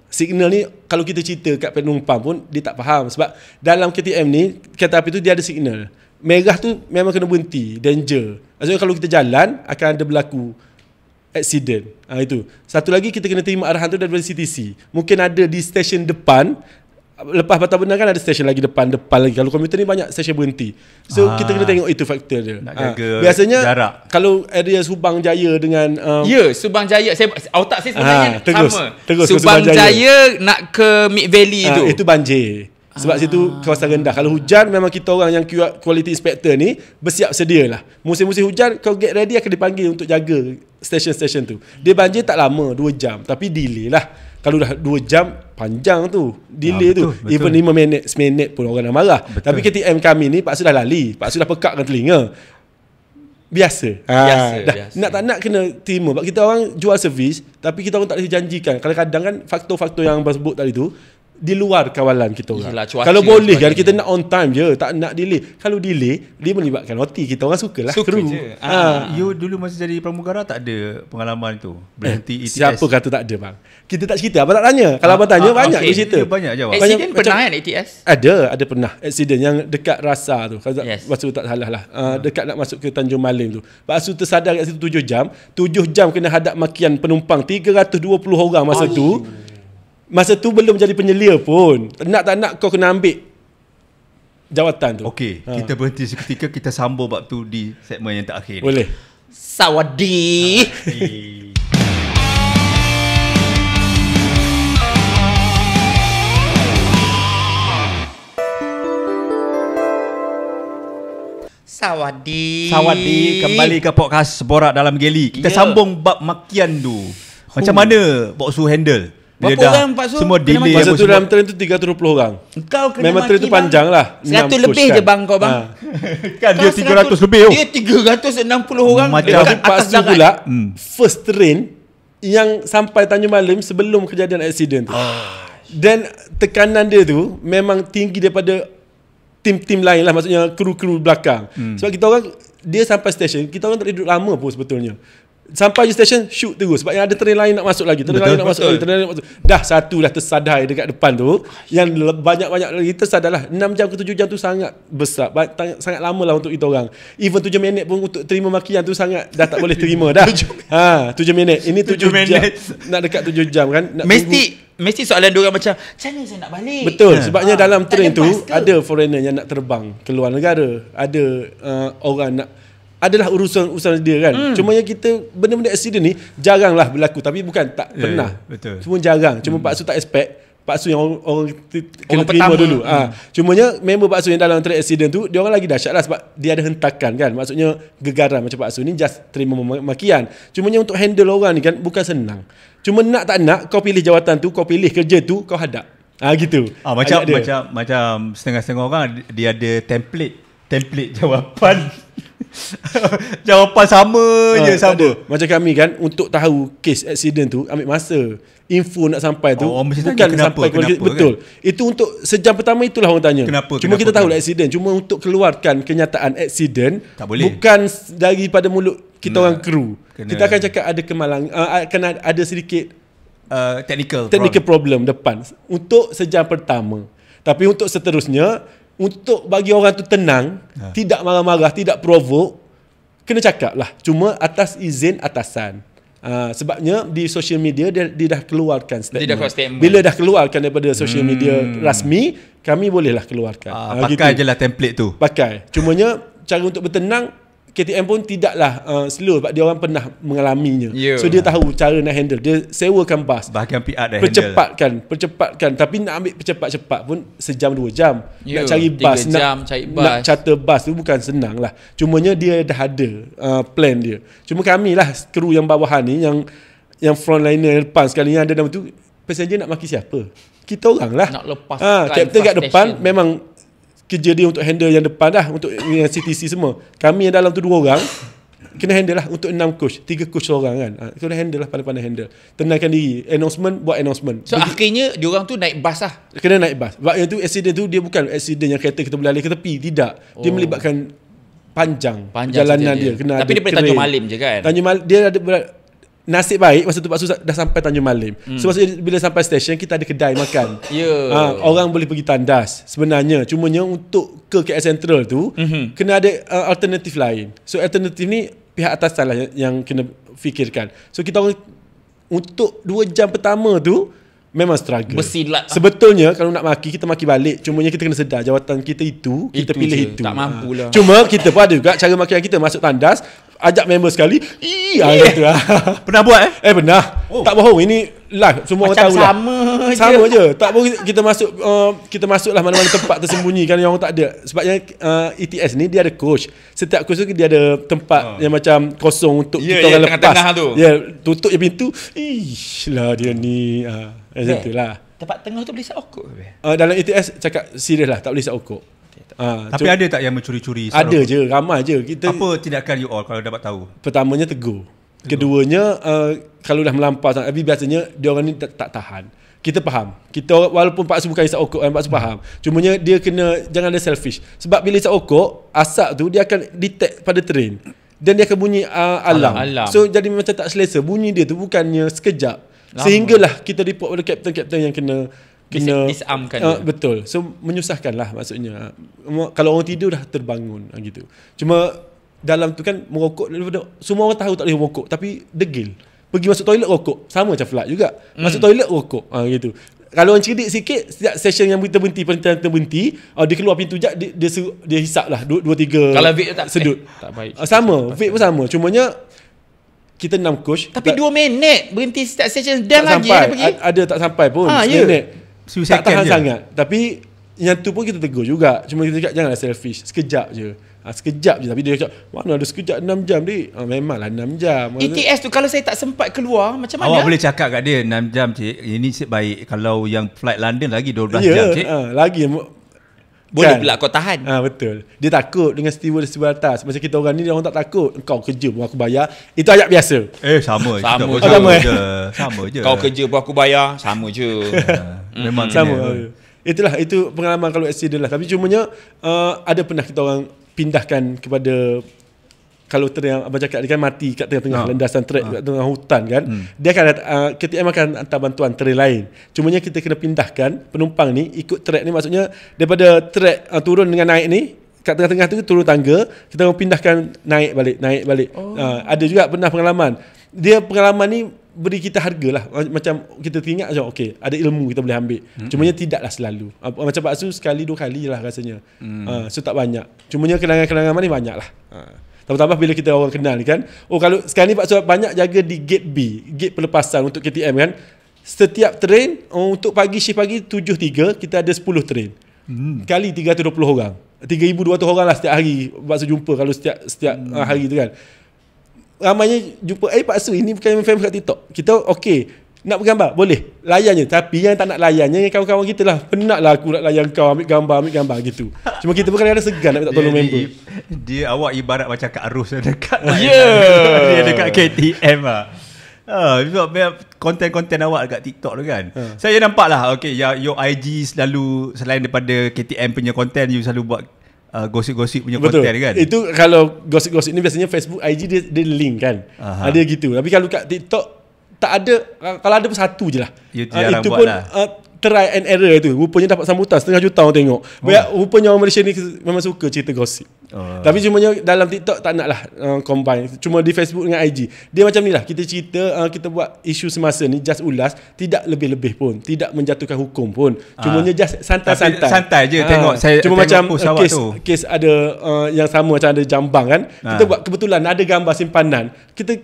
ni kalau kita cerita kat penumpang pun dia tak faham sebab dalam KTM ni kereta api tu dia ada signal. Merah tu memang kena berhenti, danger. Maksudnya kalau kita jalan akan ada berlaku accident. Itu. Satu lagi kita kena terima arahan tu daripada CTC. Mungkin ada di stesen depan. Lepas Batam Benar kan ada stesen lagi depan lagi. Kalau komuter ni banyak stesen berhenti. So kita kena tengok itu faktor dia. Nak jaga biasanya jarak. Kalau area Subang Jaya dengan Subang Jaya, otak saya sebenarnya sama. Terus Subang Jaya nak ke Mid Valley tu. Itu banjir. Sebab situ kawasan rendah. Kalau hujan memang kita orang yang quality inspector ni bersiap sedialah. Musim-musim hujan kau get ready akan dipanggil untuk jaga stesen-stesen tu. Dia banjir tak lama 2 jam tapi delay lah. Kalau dah 2 jam panjang tu delay tu. Even 5 minit 10 minit pun orang dah marah. Tapi KTM kami ni Pak Su dah lali, Pak Su dah pekakkan telinga. Biasa. Biasa. Nak tak nak kena terima. Sebab kita orang jual servis tapi kita orang tak boleh janjikan. Kadang-kadang kan faktor-faktor yang abang sebut tadi tu di luar kawalan kita orang. Yelah, cuaca kalau boleh kan kita nak on time je, tak nak delay. Kalau delay dia melibatkan OT, kita orang sukalah kru. You dulu masa jadi pramugara tak ada pengalaman tu berhenti ETS? Siapa kata tak ada bang? Kita tak cerita, abang tak tanya. Kalau abang tanya banyak dia cerita. Banyak jawab. Accident pernah kan ETS? Ada pernah accident yang dekat Rasa tu. Kalau Pak tak salah lah. Dekat nak masuk ke Tanjung Malim tu. Pak Su tersadar kat situ 7 jam. 7 jam kena hadap makian penumpang 320 orang masa tu. Masa tu belum jadi penyelia pun. Nak tak nak kau kena ambil jawatan tu. Okey, kita berhenti seketika, kita sambung bab tu di segmen yang terakhir. Boleh. Sawadi. Sawadi, kembali ke podcast Borak Dalam Geli. Kita sambung bab makian tu. Macam mana Pak Su handle? Berapa orang Pak Su? Semua delay. Masa tu dalam train tu 320 orang. Kau kena memang train tu panjang lah. 100 lebih je bang kau bang. Kan dia 300 lebih. Dia 360 orang dekat atas darat. Pula first train yang sampai Tanjung Malim sebelum kejadian accident tu. Dan tekanan dia tu memang tinggi daripada tim-tim lain lah, maksudnya kru-kru belakang. Sebab kita orang dia sampai stesen, kita orang tak boleh duduk lama pun sebetulnya. sampai je stesen shoot terus sebab yang ada train lain nak masuk lagi, train lain nak masuk lagi, train lain nak masuk. Dah satu dah tersadai dekat depan tu, yang banyak-banyak lagi tersadarlah. 6 jam ke 7 jam tu sangat besar, sangat lama lah untuk kita orang. Even 7 minit pun untuk terima makian tu sangat dah tak boleh terima dah. 7 minit. Ini 7 jam. Nak dekat 7 jam kan. Mesti soalan diorang macam, macam mana saya nak balik? Betul, sebabnya dalam train tu ada foreigner yang nak terbang keluar negara, ada orang nak, adalah urusan dia kan. Cuma yang kita benda-benda accident ni jaranglah berlaku, tapi bukan tak pernah. Betul. Cuma jarang. Cuma Pak Su tak expect. Pak Su yang orang kena terima dulu. Cumanya member Pak Su yang dalam track accident tu, dia orang lagi dahsyat lah sebab dia ada hentakan kan. Maksudnya gegaran macam Pak Su ni just terima makian. Cumanya untuk handle orang ni kan bukan senang. Cuma nak tak nak, kau pilih jawatan tu, kau pilih kerja tu, kau hadap. Gitu. Macam setengah-setengah orang dia ada template jawapan. Jawapan sama je sama. Macam kami kan, untuk tahu kes accident tu ambil masa. Info nak sampai tu bukan sampai betul. Kan? Itu untuk sejam pertama itulah orang tanya. Cuma kita tahu lah accident. Cuma untuk keluarkan kenyataan accident bukan daripada mulut kita orang kru. Kita akan cakap ada kemalangan, akan ada sedikit technical problem depan untuk sejam pertama. Tapi untuk seterusnya, untuk bagi orang tu tenang, tidak marah-marah, tidak provoke, kena cakap lah. Cuma atas izin atasan. Sebabnya di social media dia dah keluarkan statement. Bila dah keluarkan daripada social media rasmi, kami bolehlah keluarkan. Pakai je lah template tu. Pakai. Cumanya cara untuk bertenang, KTM pun tidaklah slow sebab dia orang pernah mengalaminya. So dia tahu cara nak handle. Dia sewakan bas. Bahagian PR dah percepatkan. Tapi nak ambil cepat-cepat pun sejam 2 jam. Nak cari bas, nak charter bas tu bukan senang lah. Cumanya dia dah ada plan dia. Cuma kami lah kru yang bawahan ni, yang frontliner depan sekali yang ada nama tu, passenger nak maki siapa? Kita orang lah. Nak lepas captain kat depan memang kerja dia untuk handle yang depan dah, untuk yang CTC semua. Kami yang dalam tu 2 orang kena handle lah untuk 6 coach, 3 coach seorang kan. Kena handle lah, pandai-pandai handle. Tenangkan diri, buat announcement. So akhirnya diorang tu naik bas lah. Kena naik bas. Sebab yang tu accident tu dia bukan accident yang kereta kita boleh alih ke tepi, tidak. Dia melibatkan panjang perjalanan dia. Kena tapi dia boleh Tanjung Malim je kan. Tanjung Malim dia ada nasib baik masa tu Pak Su dah sampai Tanjung Malim. So bila sampai stesen kita ada kedai makan. Orang boleh pergi tandas sebenarnya. Cumanya untuk ke KL Central tu kena ada alternatif lain. So alternatif ni pihak atasan lah yang kena fikirkan. So kita orang untuk 2 jam pertama tu memang struggle. Bersilat. Sebetulnya kalau nak maki, kita maki balik. Cumanya kita kena sedar jawatan kita itu kita pilih je. Tak mampu lah. Cuma kita pun ada juga cara makian kita masuk tandas, ajak member sekali. Gitu lah. Pernah buat Pernah. Tak bohong, ini live, semua macam orang tahu lah. Sama je. Tak bohong, kita masuklah mana-mana tempat tersembunyi kan yang orang tak ada. Sebabnya ETS ni dia ada coach. Setiap coach tu dia ada tempat yang macam kosong untuk kita orang lepas. Tengah-tengah tu. Tutup je pintu. Lah dia ni. Macam tu lah. Tempat tengah tu boleh isap okok ke? Dalam ETS cakap serius lah, tak boleh isap okok. Tapi ada tak yang mencuri-curi? Ada je, ramai je. Apa tindakan you all kalau dapat tahu? Pertamanya tegur. Keduanya kalau dah melampau, tapi biasanya dia orang ni tak tahan. Kita faham. Kita walaupun Pak Su bukan isap okok, Pak Su faham. Cumanya dia jangan ada selfish. Sebab bila isap okok, asap tu dia akan detect pada train. Dan dia akan bunyi alarm. So jadi macam tak selesa. Bunyi dia tu bukannya sekejap. Sehinggalah kita report pada kapten-kapten yang kena disamkan betul. So menyusahkan lah maksudnya. Kalau orang tidur dah terbangun gitu. Cuma dalam tu kan merokok, semua orang tahu tak boleh merokok, tapi degil. Pergi masuk toilet rokok, sama macam flight juga. Masuk toilet rokok gitu. Kalau orang cerdik sikit, setiap session yang kita berhenti, dia keluar pintu jap, dia hisap lah 2-3 kalau vape tak sedut. Tak baik. Sama, vape pun sama. Cumanya kita 6 coach. Tapi 2 minit berhenti start session dan lagi pergi. Ada tak sampai pun 1 minit. Tak tahan sangat. Tapi yang tu pun kita tegur juga. Cuma kita cakap janganlah selfish. Sekejap je. Sekejap je. Tapi dia cakap mana ada sekejap 6 jam dik. Memanglah 6 jam. ETS tu kalau saya tak sempat keluar macam mana? Awak boleh cakap kat dia 6 jam cik. Ini baik. Kalau yang flight London lagi 12 jam cik. Lagi boleh pula kau tahan. Betul. Dia takut dengan steward atas. Macam kita orang ni, dia orang tak takut. Kau kerja pun aku bayar. Itu ayat biasa. Sama je. Kau kerja pun aku bayar. Sama je. Memang sama. Itu pengalaman kalau accident lah. Tapi cumanya ada pernah kita orang pindahkan kepada kalau train yang abang cakap dia kan mati kat tengah-tengah landasan trek kat tengah hutan kan, dia akan KTM akan hantar bantuan train lain. Cumanya kita kena pindahkan penumpang ni ikut trek ni, maksudnya daripada trek turun dengan naik ni kat tengah-tengah tu turun tangga, kita mau pindahkan naik balik. Ada juga pernah pengalaman. Dia pengalaman ni beri kita harga lah. Macam kita teringat macam okey, ada ilmu kita boleh ambil. Cumanya tidaklah selalu. Macam Pak Su sekali 2 kali lah rasanya. So tak banyak. Cumanya kenangan-kenangan ni banyak lah. Tambah-tambah bila kita orang kenal ni kan. Kalau sekarang ni Pak Su banyak jaga di gate B, gate pelepasan untuk KTM kan. Setiap train untuk pagi, shift pagi 7.3 kita ada 10 train. Kali 320 orang. 3,200 orang lah setiap hari Pak Su jumpa kalau setiap hari tu kan. Ramainya jumpa, Pak Su ini bukan famous kat TikTok. Kita okey, nak bergambar? Boleh. Layan je. Tapi yang tak nak layannya kawan-kawan kita lah. Penat lah aku nak layan kau, ambil gambar gitu. Cuma kita pun kadang-kadang segan nak minta tolong member. Dia awak ibarat macam Kak Arus dekat Ya. dia dekat KTM lah. Konten-konten awak dekat TikTok tu kan. Saya nampak lah, okay, your IG selalu, selain daripada KTM punya konten, you selalu buat gosip-gosip punya konten kan. Itu kalau gosip-gosip ni biasanya Facebook, IG dia link kan. Ada gitu. Tapi kalau kat TikTok tak ada, kalau ada pun satu je lah. Itu pun lah. Try and error tu. Rupanya dapat sambutan 1.5 juta orang tengok. Rupanya orang Malaysia ni memang suka cerita gosip. Tapi cumanya dalam TikTok tak nak lah combine. Cuma di Facebook dengan IG dia macam ni lah. Kita cerita, kita buat isu semasa ni, just ulas, tidak lebih-lebih pun, tidak menjatuhkan hukum pun. Cumanya just santai-santai. Santai je tengok. Saya cuma tengok macam kes ada yang sama macam ada jambang kan. Kita buat kebetulan ada gambar simpanan. Kita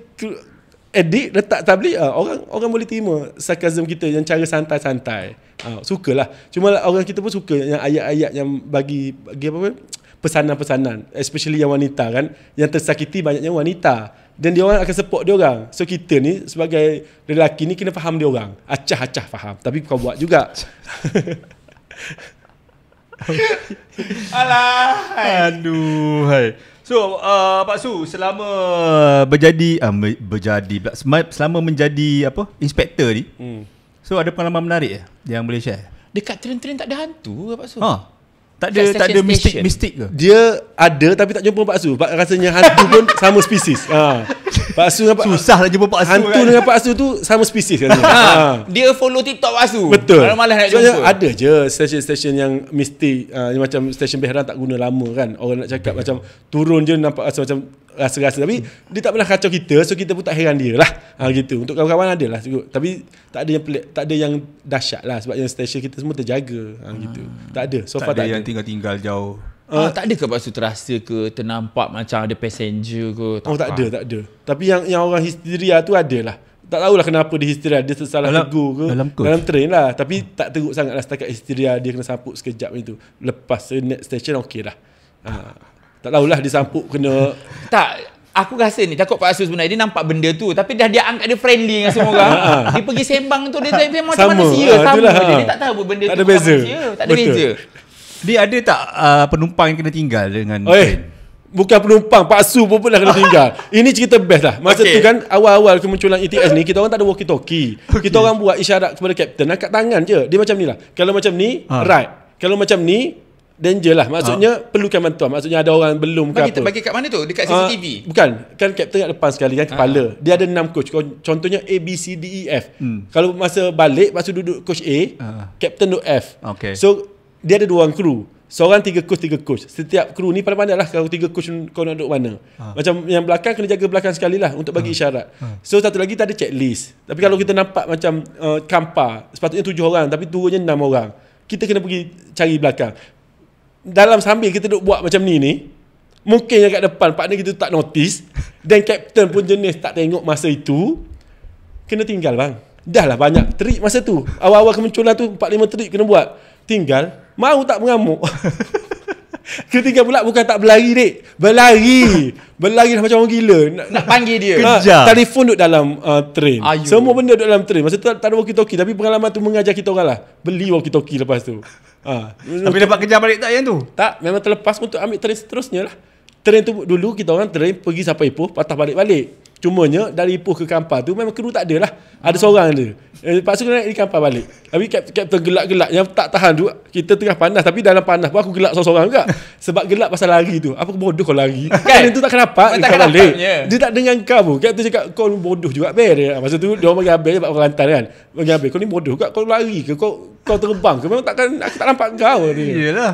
edit, letak tablik, orang boleh terima sarkasm kita yang cara santai-santai. Sukalah. Cuma orang kita pun suka yang ayat-ayat yang bagi apa, pesanan-pesanan, especially yang wanita kan, yang tersakiti banyaknya wanita, dan dia orang akan support dia orang. So kita ni sebagai lelaki ni kena faham dia orang. Acah-acah faham, tapi kau buat juga. Alah, aduh, hai. So Pak Su, selama selama menjadi apa, inspektor ni, so ada pengalaman menarik yang boleh share? Dekat train-train tak ada hantu ke Pak Su? Tak ada mistik ke? Dia ada tapi tak jumpa Pak Su. Rasanya hantu pun sama spesies. Pak Su dengan susah nak jumpa Pak Su. Hantu kan? Dengan Pak Su tu sama spesies kan. Dia follow TikTok Pak Su. Betul. Malah nak soalnya jumpa. ada je stesen-stesen yang mistik, macam stesen Behran tak guna lama kan. Orang nak cakap macam turun je nampak rasa macam rasa-rasa, tapi dia tak pernah kacau kita, so kita pun tak heran dia lah. Gitu. Untuk kawan-kawan ada lah, tapi tak ada yang pelik, tak ada yang dahsyat lah, sebab yang stesen kita semua terjaga. Gitu. Tak ada. So far tak ada yang tinggal-tinggal jauh. Tak ada ke Pak Su terasa ke, ternampak macam ada passenger ke? Tak ada. Tapi yang orang histeria tu ada lah. Tak tahulah kenapa dia histeria, dia tersalah tegur ke dalam train lah. Tapi tak teruk sangat lah, setakat histeria dia kena sampuk sekejap macam tu. Lepas next station okey lah. Tak tahulah dia sampuk kena. Tak, aku rasa ni takut Pak Su sebenarnya dia nampak benda tu, tapi dah dia angkat dia friendly dengan semua orang. Dia pergi sembang tu dia memang macam manusia sama dia tak tahu benda tak tu ada beza. Manusia, tak ada beza. Dia ada tak penumpang yang kena tinggal dengan train? Bukan penumpang, Pak Su pun pernah kena tinggal. Ini cerita best lah. Masa tu kan awal-awal kemunculan ETS ni, kita orang tak ada walkie-talkie. Kita orang buat isyarat kepada kapten, angkat tangan je. Dia macam ni lah. Kalau macam ni, right. Kalau macam ni, danger lah. Maksudnya perlukan bantuan. Maksudnya ada orang belum ke apa. Bagi kat mana tu? Dekat CCTV? Bukan. Kan kapten kat depan sekali kan, kepala. Dia ada 6 coach. Contohnya A, B, C, D, E, F. Kalau masa balik, Pak Su duduk coach A, kapten duduk F. So dia ada 2 orang kru. Seorang 3 coach. Setiap kru ni pandai-pandai lah kalau 3 coach kau nak duduk mana. Macam yang belakang kena jaga belakang sekali lah untuk bagi isyarat. So satu lagi tak ada checklist. Tapi kalau kita nampak macam kampar, sepatutnya 7 orang tapi turunnya 6 orang, kita kena pergi cari belakang. Dalam sambil kita duduk buat macam ni, mungkin yang kat depan partner kita tak notice, dan kapten pun jenis tak tengok masa itu, kena tinggal bang. Dah lah banyak trik masa tu. Awal-awal kemunculan tu 4-5 trik kena buat. Tinggal, mau tak mengamuk. Ketiga pula bukan tak berlari dek, berlari dah macam orang gila. Nak panggil dia. Kejar. Telefon duduk dalam train. Ayuh. Semua benda duduk dalam train. Masa tu tak ada walkie-talkie, tapi pengalaman tu mengajar kita orang lah. Beli walkie-talkie lepas tu. Tapi dapat kejar balik tak yang tu? Tak, memang terlepas untuk ambil train seterusnya lah. Train tu dulu kita orang train pergi sampai Ipoh, patah balik-balik. Cumanya dari Ipoh ke Kampar tu memang kru tak ada lah. Ada seorang ada. Lepas tu naik di kapal balik. Tapi kapten gelak-gelak yang tak tahan tu. Kita tengah panas, tapi dalam panas pun aku gelak seorang-seorang juga. Sebab gelak pasal lari tu. Apa bodoh kau lari? Kan itu tak kenapa kau balik. Dia tak dengar kau. Kapten cakap kau bodoh juga ber. Masa tu dia orang bagi habis sebab orang Kelantan kan. Bagi habis kau ni bodoh juga, kau lari ke kau terbang ke? Memang takkan aku tak nampak kau ni. Iyalah.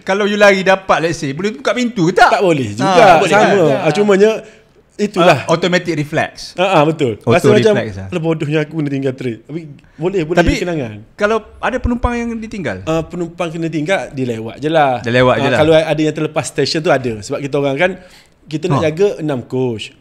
Kalau you lari dapat, let's say, boleh buka pintu ke tak? Tak boleh juga. Sama. Cumanya itulah automatic reflex. Betul. Auto rasa macam reflex kalau bodohnya aku kena tinggal train. Tapi boleh jadi kenangan. Kalau ada penumpang yang ditinggal, penumpang kena tinggal, dia lewat je lah. Kalau ada yang terlepas stesen tu ada. Sebab kita orang kan kita nak jaga 6 coach.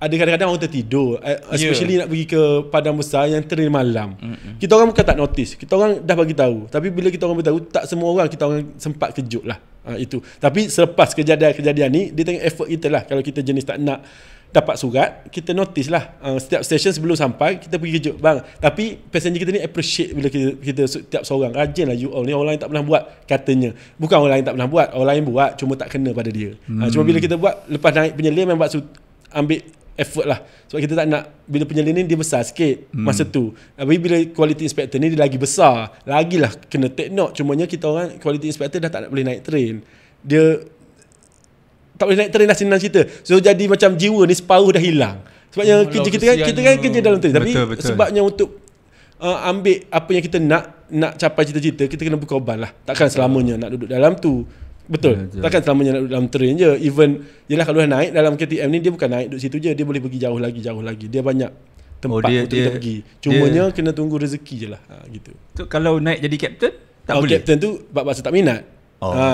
Ada kadang-kadang orang tertidur, especially nak pergi ke padang besar yang train malam. Kita orang bukan tak notice, kita orang dah bagi tahu. Tapi bila kita orang beritahu, tak semua orang kita orang sempat kejut lah. Itu. Tapi selepas kejadian ni, dia tengok effort kita lah. Kalau kita jenis tak nak dapat surat, kita notice lah. Setiap station sebelum sampai, kita pergi kejut. Bang, tapi passenger kita ni appreciate bila kita setiap seorang. Rajin lah you all ni, orang lain tak pernah buat katanya. Bukan orang lain tak pernah buat, orang lain buat, cuma tak kena pada dia. Cuma bila kita buat, lepas naik penyelim, memang ambil effort lah. Sebab kita tak nak bila penyelin ni dia besar sikit masa tu. Tapi bila quality inspector ni dia lagi besar, lagilah kena take note. Cumanya kita orang quality inspector dah tak nak boleh naik train. Dia tak boleh naik train dah senang cerita. So jadi macam jiwa ni separuh dah hilang. Sebabnya kerja kita kan kerja dalam train. Tapi sebabnya untuk ambil apa yang kita nak capai cita-cita, kita kena berkorban lah. Takkan selamanya nak duduk dalam tu. Betul. Takkan selamanya nak duduk dalam train je. Even yelah kalau dah naik dalam KTM ni, dia bukan naik duduk situ je, dia boleh pergi jauh lagi. Dia banyak tempat untuk kita pergi. Cumanya kena tunggu rezeki je lah. Gitu. So, kalau naik jadi captain tak boleh. Captain tu bakso tak minat.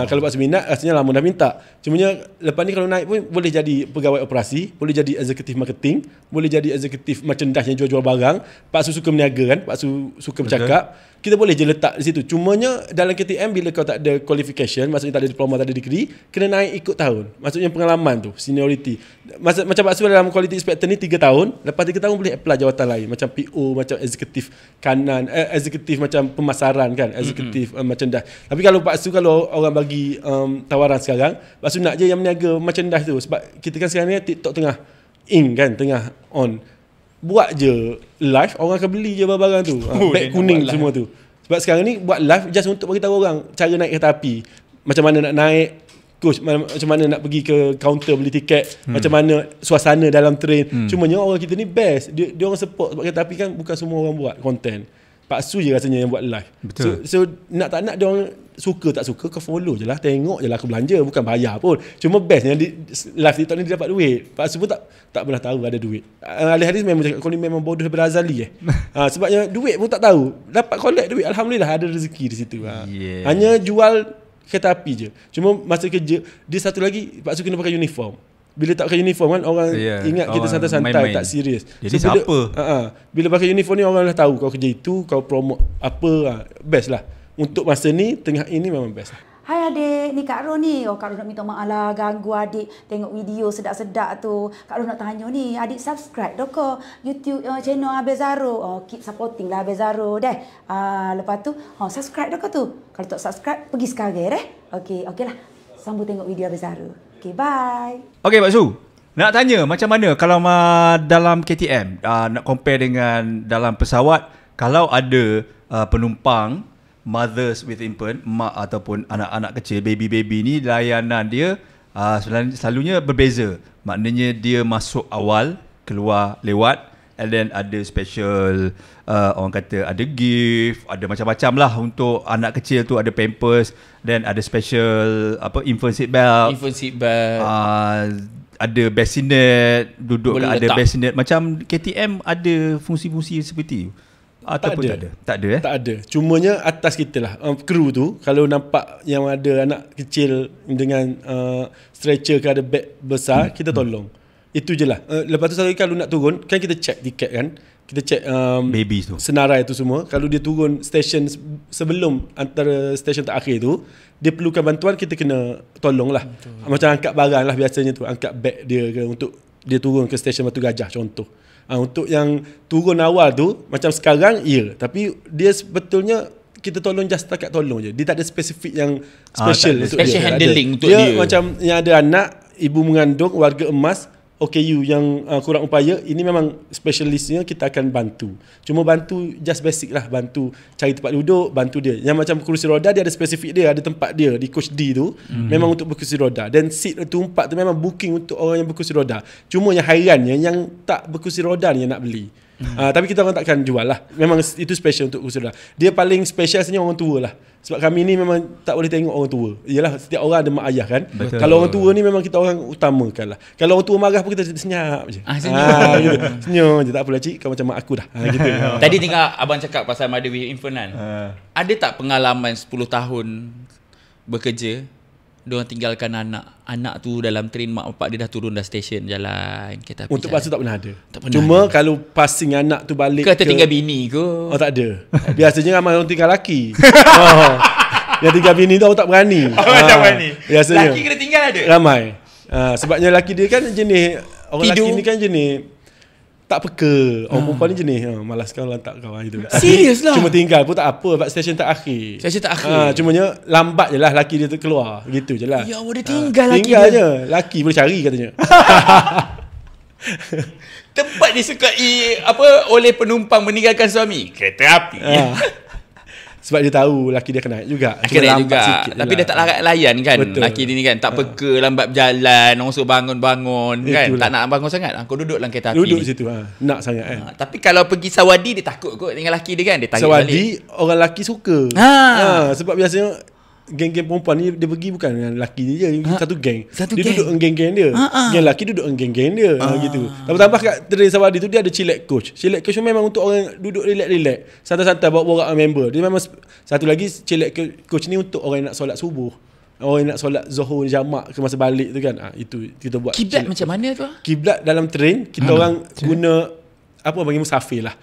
Kalau bakso minat rasanya lama dah minta. Cumanya lepas ni kalau naik pun boleh jadi pegawai operasi, boleh jadi eksekutif marketing, boleh jadi eksekutif merchandise yang jual-jual barang. Pak Su suka meniaga kan, Pak Su suka bercakap. Kita boleh je letak di situ. Cumanya dalam KTM bila kau tak ada qualification, maksudnya tak ada diploma, tak ada degree, kena naik ikut tahun. Maksudnya pengalaman tu, seniority. Macam Pak Su dalam quality inspector ni 3 tahun, lepas 3 tahun boleh apply jawatan lain, macam PO, macam eksekutif kanan, eksekutif macam pemasaran kan, eksekutif merchandise. Tapi kalau Pak Su, kalau orang bagi tawaran sekarang, Pak Su nak je yang meniaga merchandise tu. Sebab kita kan sekarang ni TikTok tengah tengah on. Buat je live, orang akan beli je barang tu. Beg kuning semua tu. Sebab sekarang ni buat live just untuk bagi tahu orang cara naik kereta api. Macam mana nak naik coach, macam mana nak pergi ke kaunter beli tiket, macam mana suasana dalam train. Cumanya orang kita ni best. Dia orang support sebab kereta api kan bukan semua orang buat konten. Pak Su je rasanya yang buat live. Betul. So nak tak nak dia orang suka tak suka, kau follow je lah, tengok je lah, aku belanja, bukan bayar pun. Cuma bestnya live TikTok ni dia dapat duit. Pak Su pun tak pernah tahu ada duit. Ali Hadis memang cakap kau ni memang bodoh daripada azali sebabnya duit pun tak tahu. Dapat collect duit, alhamdulillah ada rezeki di situ. Hanya jual kereta api je. Cuma masa kerja dia satu lagi, Pak Su kena pakai uniform. Bila tak pakai uniform kan orang ingat kita santai-santai, tak serius. Jadi so, siapa? Bila pakai uniform ni orang dah tahu kau kerja itu, kau promote apa, best lah. Untuk masa ni, tengah ini memang best. Hai adik, ni Kak Ro ni. Kak Ro nak minta maaf lah ganggu adik tengok video sedap-sedap tu. Kak Ro nak tanya ni, adik subscribe dah ke YouTube channel Abel Zaro. Keep supporting lah Abel Zaro deh. Lepas tu, subscribe dah ke tu? Kalau tak subscribe, pergi sekarang deh. Okey lah. Sambung tengok video Abel Zaro. Okay, bye. Okay, Pak Su. Nak tanya macam mana kalau dalam KTM, nak compare dengan dalam pesawat, kalau ada penumpang, mothers with infant, mak ataupun anak-anak kecil, baby-baby ni, layanan dia selalunya berbeza. Maknanya dia masuk awal, keluar lewat, and then ada special orang kata ada gift, ada macam-macam lah untuk anak kecil tu, ada pampers, then ada special infant seat belt, ada bassinet, duduk ada bassinet. Macam KTM ada fungsi-fungsi seperti itu ataupun tak ada? Tak ada. Cumanya atas kita lah, kru tu kalau nampak yang ada anak kecil dengan stretcher ke ada beg besar, kita tolong. Itu je lah. Lepas tu satu kali kalau nak turun, kan kita check tiket kan, kita check babies tu, senarai tu semua. Kalau dia turun stesen sebelum antara stesen terakhir tu, dia perlukan bantuan, kita kena tolong lah. Macam angkat barang lah biasanya tu, angkat beg dia ke, untuk dia turun ke stesen Batu Gajah contoh. Untuk yang turun awal tu, macam sekarang tapi dia sebetulnya kita tolong just setakat tolong je. Dia tak ada spesifik yang special untuk special dia. Handling untuk dia. Macam yang ada anak, ibu mengandung, warga emas, OKU yang kurang upaya, ini memang specialistnya kita akan bantu. Cuma bantu just basic lah, bantu cari tempat duduk, bantu dia. Yang macam kursi roda dia ada spesifik dia, ada tempat dia di coach D tu memang untuk berkursi roda, dan seat tu 4 tu memang booking untuk orang yang berkursi roda. Cuma yang hairannya yang tak berkursi roda ni yang nak beli. Tapi kita orang takkan jual lah. Memang itu special untuk kursi roda. Dia paling special sebenarnya orang tua lah. Sebab kami ni memang tak boleh tengok orang tua. Yalah, setiap orang ada mak ayah kan. Betul. Kalau orang tua ni memang kita orang utamakan lah. Kalau orang tua marah pun kita senyap je. Senyum. Gitu. Senyum je, tak apalah cik, kau macam mak aku dah. Gitu. Tadi tengah abang cakap pasal Mother with Infant kan. Ada tak pengalaman 10 tahun bekerja, diorang tinggalkan anak tu dalam train, mak bapak dia dah turun dah stesen jalan kereta api. Untuk pasal tak pernah ada. Tak pernah Cuma ada. kalau passing anak tu balik Ke tertinggal bini ke? Oh tak ada. Biasanya ramai orang tinggal laki. Yang tinggal bini tu orang tak berani. Tak berani. Biasanya. Laki kena tinggal ada? Ramai. Sebabnya laki dia kan jenis, orang Tidur. laki ni kan jenis tak peka. Orang perempuan ni jenis malas kau lantak kau gitu. Serius lah? Cuma tinggal pun tak apa, sebab stesen tak akhir. Stesen tak akhir. Cumanya lambat je lah laki dia tu keluar. Gitu je lah. Ya Allah, dia tinggal laki Tinggal dia. je. Laki boleh cari katanya. Tempat disukai oleh penumpang meninggalkan suami? Kereta api. Sebab dia tahu laki dia kena juga. Cuma Kena lambat juga. sikit je Tapi lah. dia tak larat layan kan. Betul. Laki dia ni kan tak peka, lambat berjalan, orang suruh bangun-bangun kan. Itulah. Tak nak bangun sangat. Kau duduk dalam kereta api Duduk ni. situ nak sangat kan. Tapi kalau pergi Sawadi dia takut kot dengan laki dia kan. Dia tarik balik. Sawadi orang lelaki suka. Sebab biasanya geng-geng perempuan ni dia pergi bukan dengan lelaki dia je, satu geng. Satu dia geng. duduk dengan geng-geng dia. Geng lelaki duduk dengan geng-geng dia. Gitu. Tambah-tambah kat train Sawadi tu dia ada chillax coach. Chillax coach tu memang untuk orang duduk relax-relax, santai-santai bawa borak dengan member. Dia memang satu lagi chillax coach ni untuk orang yang nak solat subuh. Orang yang nak solat Zuhur jamak ke masa balik tu kan. Itu kita buat. Kiblat chillax macam mana tu? Kiblat dalam train kita orang guna bagi musafir lah.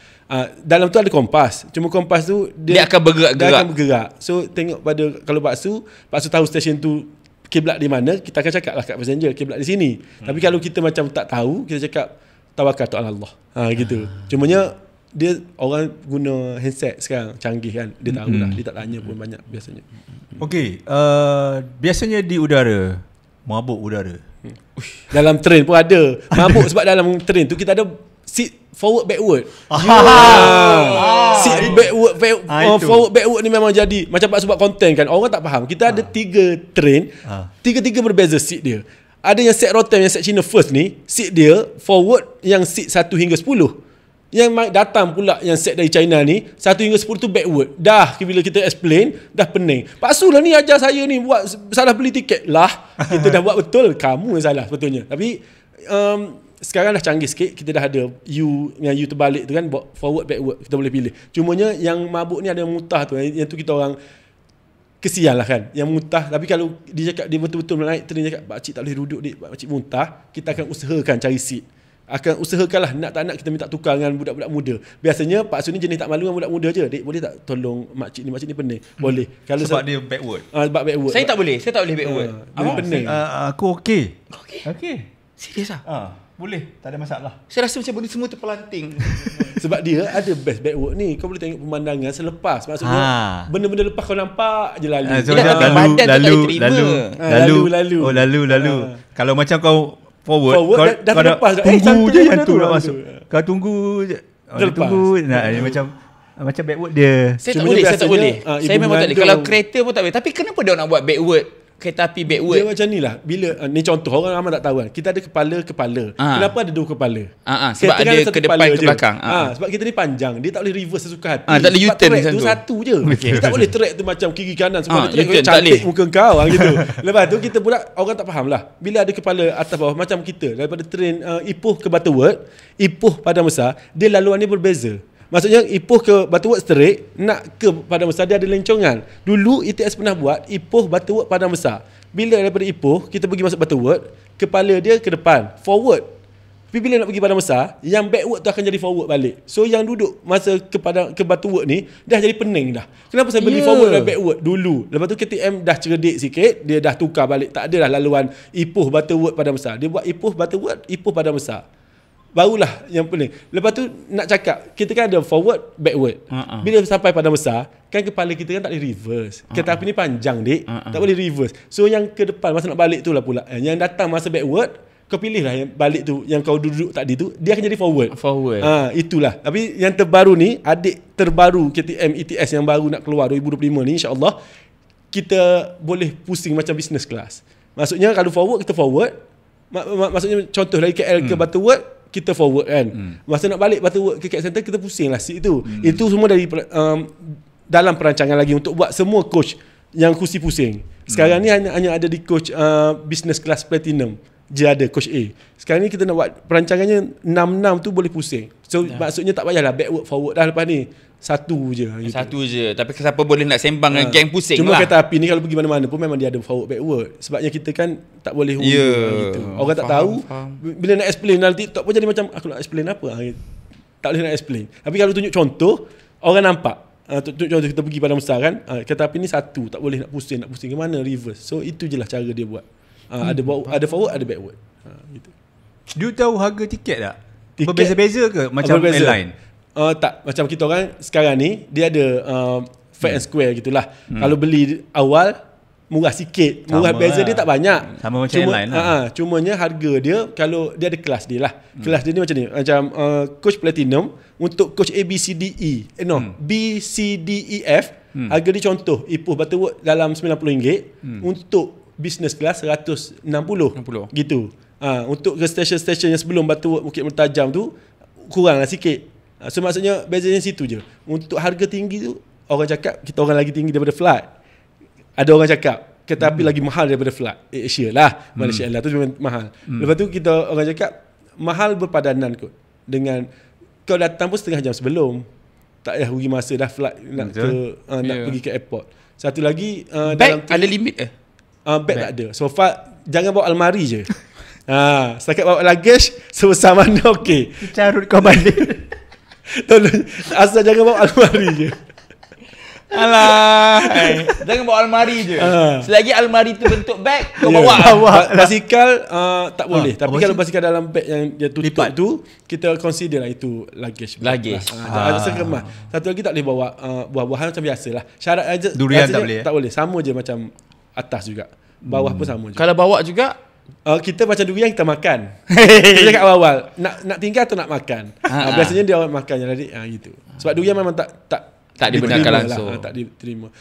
Dalam tu ada kompas. Cuma kompas tu Dia akan bergerak-gerak. Dia akan bergerak. So tengok pada, kalau Paksu tahu stesen tu kiblat di mana, kita akan cakap lah kat passenger kiblat di sini. Tapi kalau kita macam tak tahu, kita cakap tawakal tu Allah. Gitu. Cumanya dia orang guna handset sekarang canggih kan. Dia tahu lah. Dia tak tanya pun banyak biasanya. Okey, biasanya di udara, mabuk udara. Dalam train pun ada. Mabuk sebab dalam train tu kita ada seat forward backward. Seat backward forward backward ni memang jadi macam Pak sebab konten kan. Orang tak faham. Kita ada 3 train. Tiga-tiga berbeza seat dia. Ada yang set Rotem, yang set China first ni, seat dia forward yang seat 1 hingga 10. Yang datang pula yang set dari China ni 1 hingga 10 tu backward. Dah bila kita explain dah pening. Pak Su lah ni ajar saya ni buat salah beli tiket lah. Kita dah buat betul, kamu yang salah sebetulnya. Tapi sekarang dah canggih sikit, kita dah ada yang U terbalik tu kan, forward backward kita boleh pilih. Cumanya yang mabuk ni ada yang mutah tu, yang tu kita orang kesian lah kan, yang mutah. Tapi kalau dia cakap dia betul-betul naik train, cakap pakcik tak boleh duduk dik, pakcik muntah, kita akan usahakan cari seat. Akan usahakan lah, nak tak nak kita minta tukar dengan budak-budak muda. Biasanya Pak Su ni jenis tak malu dengan budak muda je. Dik boleh tak tolong makcik ni pening? Boleh. Kalau Sebab dia backward. sebab backward. Saya tak boleh backward. Dia pening. Aku okey. Okey. Serius ah? Boleh, tak ada masalah. Saya rasa macam benda semua terpelanting. Sebab dia ada best backward ni. Kau boleh tengok pemandangan selepas. Maksudnya benda-benda lepas kau nampak je lalu. So Yelah, tapi badan tu tak boleh terima. Lalu. Oh, lalu. Kalau macam kau forward Forward, kau, dah kau terlepas dah. tunggu Santai je je yang tu tu nak orang masuk. tu. Kau tunggu je. Terlepas. Tunggu. Dia macam backward dia. Saya tak Cuma boleh, dia saya tak boleh. biasanya, Saya ibu memang tak boleh. mengandung. Kalau kereta pun tak boleh. Tapi kenapa dia nak buat backward? Kereta api backward. Dia macam ni lah. Bila ni contoh, orang ramai tak tahu kan. Kita ada kepala. Kenapa ada 2 kepala? Sebab Kereta kan ada satu ke depan, kepala ke je. belakang. Sebab kita ni panjang. Dia tak boleh reverse sesuka hati. Tak boleh Sebab U-turn track macam tu tu. satu je. Kita tak boleh track tu macam kiri kanan. Semua ada track U-turn tak cantik boleh. muka kau gitu. Lepas tu kita pula, orang tak faham lah. Bila ada kepala atas bawah macam kita, daripada train Ipoh ke Butterworth, Ipoh Padang Besar, dia laluan ni berbeza. Maksudnya Ipoh ke Butterworth straight, nak ke Padang Besar dia ada lencongan. Dulu ITS pernah buat Ipoh Butterworth Padang Besar. Bila daripada Ipoh kita pergi masuk Butterworth, kepala dia ke depan, forward. Tapi bila nak pergi Padang Besar, yang backward tu akan jadi forward balik. So yang duduk masa ke Butterworth ni dah jadi pening dah. Kenapa saya beli forward dan backward dulu? Lepas tu KTM dah cerdik sikit, dia dah tukar balik. Tak ada dah laluan Ipoh Butterworth Padang Besar. Dia buat Ipoh Butterworth, Ipoh Padang Besar. Barulah yang pening. Lepas tu nak cakap, kita kan ada forward, backward. Bila sampai Padang Besar, kan kepala kita kan tak boleh reverse. Kereta api ni panjang dik, tak boleh reverse. So yang ke depan masa nak balik tu lah pula. Yang datang masa backward, kau pilihlah yang balik tu, yang kau duduk tadi tu, dia akan jadi forward. Itulah. Tapi yang terbaru ni, adik terbaru KTM ETS yang baru nak keluar 2025 ni, insya-Allah kita boleh pusing macam business class. Maksudnya kalau forward kita forward, maksudnya contoh dari KL ke Butterworth kita forward kan. Masa nak balik Butterworth ke KL Center kita pusing lah seat tu. Itu semua dari dalam perancangan lagi untuk buat semua coach yang kursi pusing. Sekarang ni hanya ada di coach business class platinum je ada coach A. Sekarang ni kita nak buat perancangannya 6 tu boleh pusing. So maksudnya tak payahlah backward forward dah lepas ni. Satu je gitu. Satu je. Tapi siapa boleh nak sembang dengan geng pusing cuma lah. kereta api ni kalau pergi mana-mana pun memang dia ada forward backward. Sebabnya kita kan tak boleh gitu. Orang tak tahu. Bila nak explain dalam TikTok pun jadi macam aku nak explain apa. Tak boleh nak explain. Tapi kalau tunjuk contoh, orang nampak. Tunjuk contoh kita pergi Padang Besar kan. Kereta api ni satu, tak boleh nak pusing ke mana reverse. So itu je lah cara dia buat. Ada forward, ada backward. Gitu. You tahu harga tiket tak? Berbeza-beza ke macam airline? Tak, macam kita orang sekarang ni dia ada fair and square gitulah. Kalau beli awal murah sikit, murah beza dia tak banyak. Sama macam airline lah. Cumanya harga dia kalau dia ada kelas dia lah. Kelas dia ni macam ni. Macam coach platinum untuk coach A B C D E. B C D E F. Harga dia contoh Ipoh Butterworth dalam RM90. Untuk business class 160 gitu. Untuk ke stesen-stesen yang sebelum Butterworth Bukit Mertajam tu kurang lah sikit. So maksudnya bezanya situ je. Untuk harga tinggi tu orang cakap kita orang lagi tinggi daripada flight. Ada orang cakap kereta api lagi mahal daripada flight Asia lah. Malaysia Airlines tu memang mahal. Lepas tu kita orang cakap mahal berpadanan kot dengan kau datang pun setengah jam sebelum. Tak payah rugi masa dah flight nak nak pergi ke airport. Satu lagi bag ada limit bag tak ada. So far jangan bawa almari je. Setakat bawa luggage sebesar mana okey. Carut kau balik. Tolong asal jangan bawa almari je. Alah, jangan bawa almari je. Selagi almari tu bentuk bag, kau bawa. Basikal tak boleh. Tapi kalau basikal dalam bag yang dia tutup tu, kita consider lah itu luggage. Ada sekemah. Satu lagi tak boleh bawa buah-buahan macam biasalah. Syarat aja durian tak boleh. Tak boleh. Sama je macam atas juga. Bawah pun sama je. Kalau bawa juga kita macam durian kita makan. Kita cakap awal nak tinggal atau nak makan. Biasanya dia orang makan je tadi gitu. Sebab durian memang tak dibenarkan langsung. Tak diterima.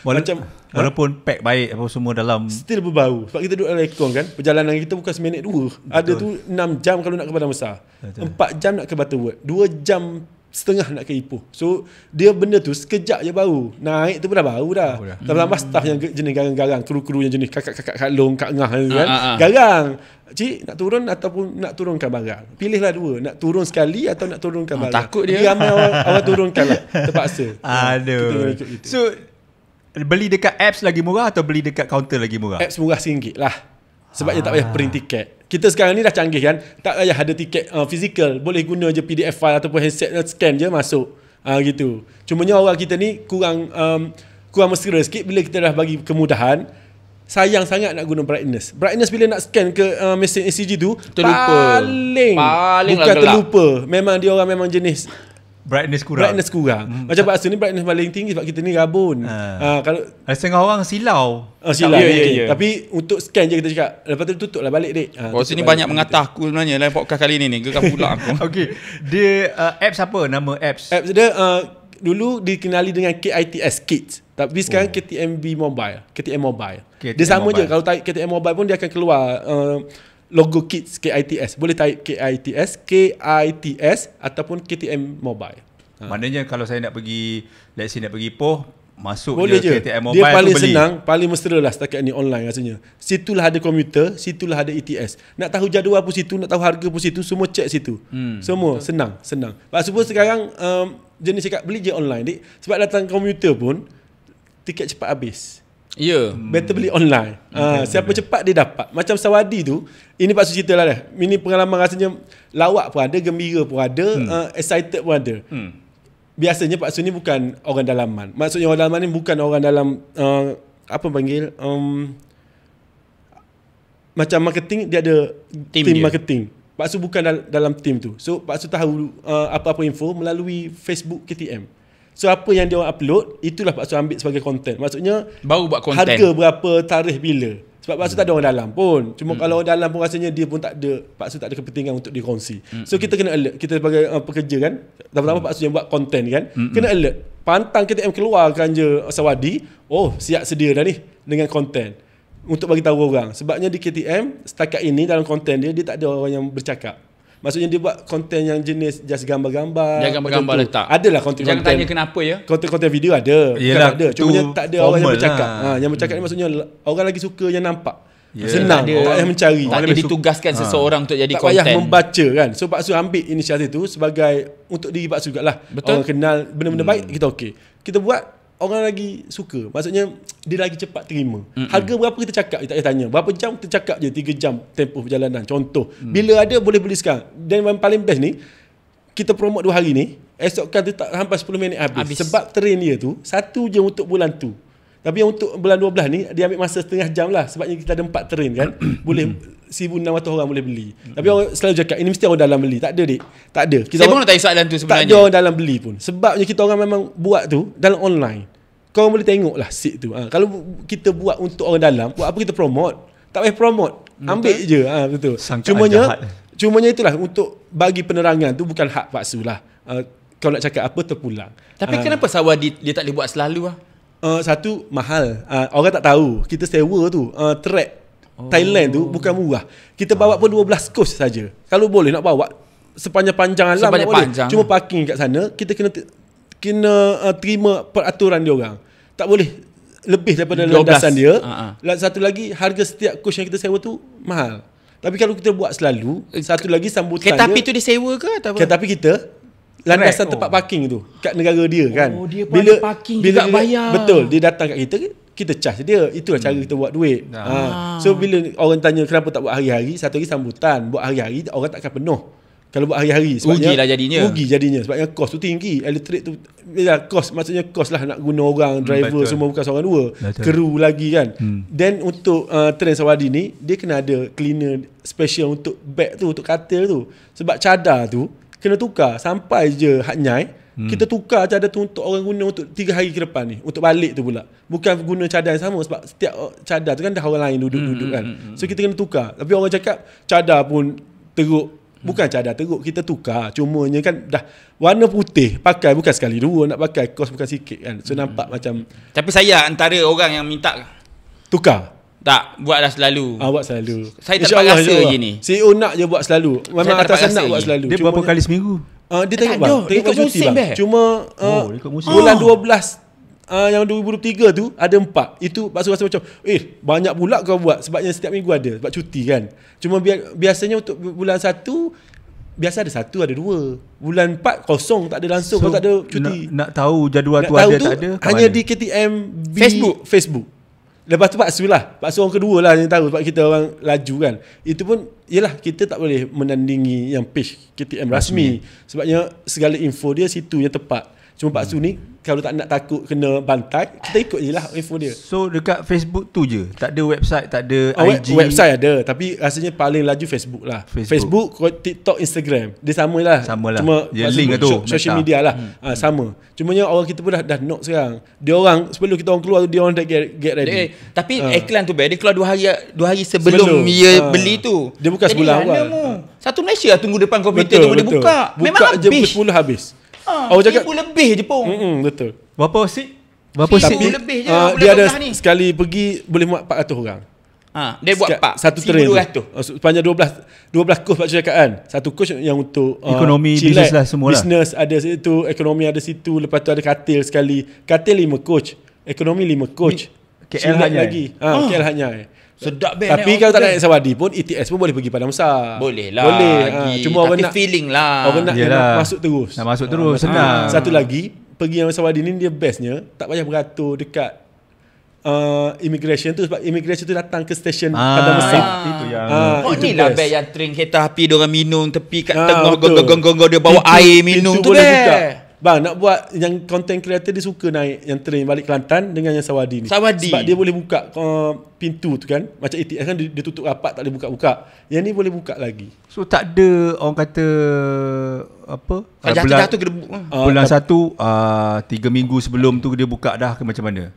Walaupun pack baik apa semua dalam still berbau. Sebab kita duduk dalam aircon kan. Perjalanan kita bukan seminit 2. Ada tu 6 jam kalau nak ke Padang Besar. 4 jam nak ke Butterworth. 2 jam setengah nak ke Ipoh. So dia benda tu sekejap je bau. Naik tu pun dah bau dah. Tambah staff yang jenis garang-garang, kru-kru yang jenis kakak-kakak Kak Long, Kak Ngah kan. Garang. Cik nak turun ataupun nak turunkan barang. Pilihlah dua, nak turun sekali atau nak turunkan barang. Takut dia. Ramai orang turunkan lah. Terpaksa. Aduh. So beli dekat apps lagi murah atau beli dekat kaunter lagi murah? Apps murah RM1 lah. Sebabnya tak payah print tiket. Kita sekarang ni dah canggih kan. Tak payah ada tiket physical. Boleh guna je PDF file ataupun handset, scan je masuk. Gitu. Cumanya orang kita ni kurang mesra sikit bila kita dah bagi kemudahan. Sayang sangat nak guna brightness. Brightness bila nak scan ke mesin ECG tu terlupa. Paling bukan terlupa. Memang dia orang memang jenis brightness kurang. Macam Pak Asu ni brightness paling tinggi sebab kita ni rabun. Kalau setengah orang silau. Ya. Tapi untuk scan je kita cakap. Lepas tu tutup lah balik dek. Sini banyak mengatah aku sebenarnya dalam podcast kali ni. Geram pula aku. Okey. Dia apps apa nama apps? Apps dia dulu dikenali dengan KITS Kids. Tapi sekarang KTM Mobile. Dia sama je. Kalau type KTM Mobile pun dia akan keluar logo Kids KITS. Boleh type KITS ataupun KTM Mobile. Maknanya kalau saya nak pergi, let's say nak pergi Ipoh, masuk boleh je KTM Mobile. Dia paling tu beli. senang, paling mesra lah setakat ni online rasanya. Situlah ada komputer, situlah ada ETS. Nak tahu jadual pun situ, nak tahu harga pun situ, semua check situ. Semua senang. Lepas tu pun sekarang jenis cakap beli je online dik. Sebab datang komputer pun tiket cepat habis. Better beli online. Siapa cepat dia dapat. Macam Sawadi tu, ini Pak Su cerita lah dah. Ini pengalaman rasanya lawak pun ada, gembira pun ada, excited pun ada. Biasanya Pak Su ni bukan orang dalaman. Maksudnya orang dalaman ni bukan orang dalam apa panggil macam marketing, dia ada team marketing. Pak Su bukan dalam team tu. So Pak Su tahu apa-apa info melalui Facebook KTM. So apa yang dia orang upload, itulah Pak Su ambil sebagai konten. Maksudnya baru buat konten. Harga berapa, tarikh bila. Sebab Pak Su tak ada orang dalam pun. Cuma kalau orang dalam pun rasanya dia pun tak ada, Pak Su tak ada kepentingan untuk dikongsi. So kita kena alert. Kita sebagai pekerja kan, terutama Pak Su yang buat konten kan, kena alert. Pantang KTM keluarkan je Sawadee, siap sedia dah ni dengan konten untuk bagi tahu orang. Sebabnya di KTM setakat ini dalam konten dia tak ada orang yang bercakap. Maksudnya dia buat konten yang jenis just gambar-gambar. Jangan gambar-gambar letak. Adalah konten. Jangan tanya kenapa ya. Konten-konten video ada. Yelah, ada. Cuma tak ada orang yang bercakap. lah. Yang bercakap ni maksudnya orang lagi suka yang nampak. Yeah. Senang. Tak payah mencari. Tak ada ditugaskan seseorang untuk jadi tak konten. payah membaca kan. So Pak Su ambil inisiatif tu sebagai untuk diri Pak Su jugalah. Betul. Orang kenal benda-benda baik, kita okey. Kita buat orang lagi suka. Maksudnya dia lagi cepat terima. Harga berapa kita cakap, dia tak payah tanya. Berapa jam kita cakap je, 3 jam tempoh perjalanan. Contoh. Bila ada boleh beli sekarang. Dan yang paling best ni, kita promote 2 hari ni, esok kan dia tak sampai 10 minit habis. Sebab train dia tu 1 je untuk bulan tu. Tapi yang untuk bulan 12 ni dia ambil masa setengah jam lah. Sebabnya kita ada 4 train kan. Boleh 1,600 orang boleh beli. Tapi orang selalu cakap ini mesti orang dalam beli. Tak ada dik. Tak ada. Saya pun nak tanya soalan tu sebenarnya. Tak ada orang dalam beli pun. Sebabnya kita orang memang buat tu dalam online. Kau boleh tengok lah seat tu. Kalau kita buat untuk orang dalam, buat apa kita promote? Tak payah promote. Ambil je. Betul. Cumanya itulah untuk bagi penerangan tu bukan hak Pak Su lah. Kau nak cakap apa terpulang. Tapi kenapa Sawadee dia tak boleh buat selalu lah? Satu mahal. Orang tak tahu. Kita sewa tu track Thailand tu bukan murah. Kita bawa pun 12 kos saja. Kalau boleh nak bawa sepanjang-panjang alam Sepanjang-panjang. cuma parking kat sana kita kena terima peraturan dia orang. Tak boleh lebih daripada 12. landasan dia. Satu lagi harga setiap kos yang kita sewa tu mahal. Tapi kalau kita buat selalu, satu lagi sambutan kereta api dia, tu disewa ke atau apa? kereta api kita landasan tempat parking tu kat negara dia kan. Dia pun ada parking juga bayar. Betul, dia datang kat kita charge dia. Itulah cara kita buat duit. So bila orang tanya kenapa tak buat hari-hari, satu lagi sambutan. Buat hari-hari orang tak akan penuh. Kalau buat hari-hari sebabnya Rugilah jadinya. Rugi jadinya sebabnya kos tu tinggi. Elektrik tu kos, maksudnya kos lah nak guna orang, driver betul. semua bukan seorang dua. Kru lagi kan. Then untuk train Sawadee ni dia kena ada cleaner special untuk bag tu, untuk katil tu. Sebab cadar tu kena tukar sampai je Hatnyai. Kita tukar cadar tu untuk orang guna untuk 3 hari ke depan ni. Untuk balik tu pula. Bukan guna cadar yang sama sebab setiap cadar tu kan dah orang lain duduk-duduk kan. So kita kena tukar. Tapi orang cakap cadar pun teruk. Bukan cadar teruk, kita tukar. Cumanya kan dah warna putih, pakai bukan sekali dua, nak pakai kos bukan sikit kan. So nampak macam. Tapi saya antara orang yang minta Tukar. tak, buatlah selalu. Buat selalu. Saya tak dapat rasa je ni. CEO nak je buat selalu. Memang tak dapat atasan rasa nak buat je. selalu. Dia berapa kali seminggu? Dia tengok tak bang. ada. Tengok Ikut cuti musim, bang. bang. Cuma ikut musim. bulan 12 yang 2023 tu ada 4. Itu Pak Su rasa macam banyak pula kau buat. Sebabnya setiap minggu ada. Sebab cuti kan. Cuma biasanya untuk bulan 1 biasa ada 1, ada 2. Bulan 4 kosong, tak ada langsung. Kalau tak ada cuti. Nak tahu jadual Nak tu tahu ada tu tak ada? hanya di KTM Facebook. Lepas tu Pak Su lah. Pak Su orang kedua lah yang tahu sebab kita orang laju kan. Itu pun yelah kita tak boleh menandingi yang page KTM rasmi. Sebabnya segala info dia situ yang tepat. Cuma Pak Su ni kalau tak nak takut kena bantai, kita ikut je lah info dia. So dekat Facebook tu je? Tak ada website, tak ada IG? Website ada, tapi rasanya paling laju Facebook lah. Facebook TikTok, Instagram. Dia sama lah. Cuma dia link tu social media lah. Sama. Cuma yang orang kita pun dah knock sekarang. Dia orang sebelum kita orang keluar tu, dia orang dah get ready. Tapi iklan tu dia keluar 2 hari sebelum dia beli tu. Dia bukan sebulan awal. Satu Malaysia lah tunggu depan komputer tu dia buka. Memang je habis. pukul 10 habis. Awak cakap 1000 lebih je pun. Betul. Berapa seat? Berapa seat? Tapi lebih je dia ada sekali pergi boleh muat 400 orang. Dia buat 4 satu train 1200. Sepanjang 12 kos Pak cakap kan. Satu kos yang untuk ekonomi bisnes lah semua lah. Bisnes ada situ, ekonomi ada situ, lepas tu ada katil sekali. Katil 5 coach, ekonomi 5 coach. KL hanya lagi. KL hanya. Sedap ben. Tapi kalau tak nak naik Sawadee pun ETS pun boleh pergi Padang Besar. Boleh lah. Cuma tapi orang nak feeling lah. Orang nak masuk terus. Nak masuk terus senang. Satu lagi, pergi yang Sawadee ni dia bestnya tak payah beratur dekat immigration tu sebab immigration tu datang ke stesen Padang Besar. Itu yang ni lah best yang train kereta api dia orang minum tepi kat tengah betul. gong-gong dia bawa air minum tu boleh best. buka. Bang nak buat yang content creator dia suka naik yang train balik Kelantan dengan yang Sawadee ni. Sawadee. Sebab dia boleh buka pintu tu kan, macam ATS kan dia tutup rapat, tak boleh buka-buka. Yang ni boleh buka lagi. So tak ada orang kata apa? Jatuh kena Bulan 1 3 minggu sebelum tu dia buka dah ke macam mana?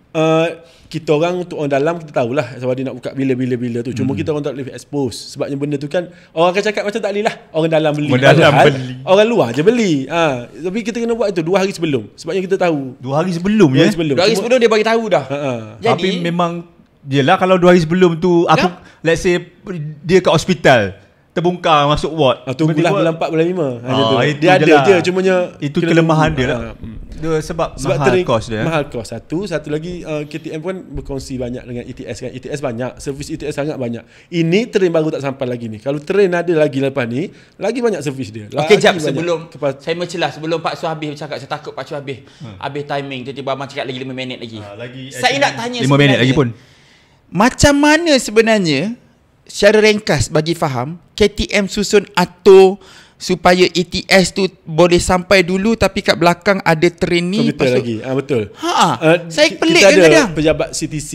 Kita orang untuk orang dalam kita tahulah sebab dia nak buka bila tu. Cuma kita orang tak boleh expose. Sebabnya benda tu kan orang akan cakap macam tak boleh lah orang dalam beli. Orang dalam beli. Orang luar je beli. Tapi kita kena buat itu 2 hari sebelum. Sebabnya kita tahu 2 hari sebelum 2 hari sebelum. 2 hari sebelum dia bagi tahu dah. Jadi tapi memang yelah kalau 2 hari sebelum tu aku let's say dia kat hospital terbongkar masuk ward. Tunggulah bulan 4 bulan 5. Dia ada jelah. je cumanya itu kelemahan dia lah. Dia sebab mahal kos dia. Mahal kos satu lagi KTM pun berkongsi banyak dengan ETS kan. ETS banyak, servis ETS sangat banyak. Ini train baru tak sampai lagi ni. Kalau train ada lagi lepas ni, lagi banyak servis dia. Okey jap sebelum saya mencelah sebelum Pak Su habis bercakap, saya takut Pak Su habis timing tiba-tiba abang cakap lagi 5 minit lagi. Saya nak tanya 5 minit lagi pun. Macam mana sebenarnya secara ringkas bagi faham KTM susun atur supaya ETS tu boleh sampai dulu tapi kat belakang ada train ni komputer lagi. Betul. Saya pelik kita kadang-kadang. Ada pejabat CTC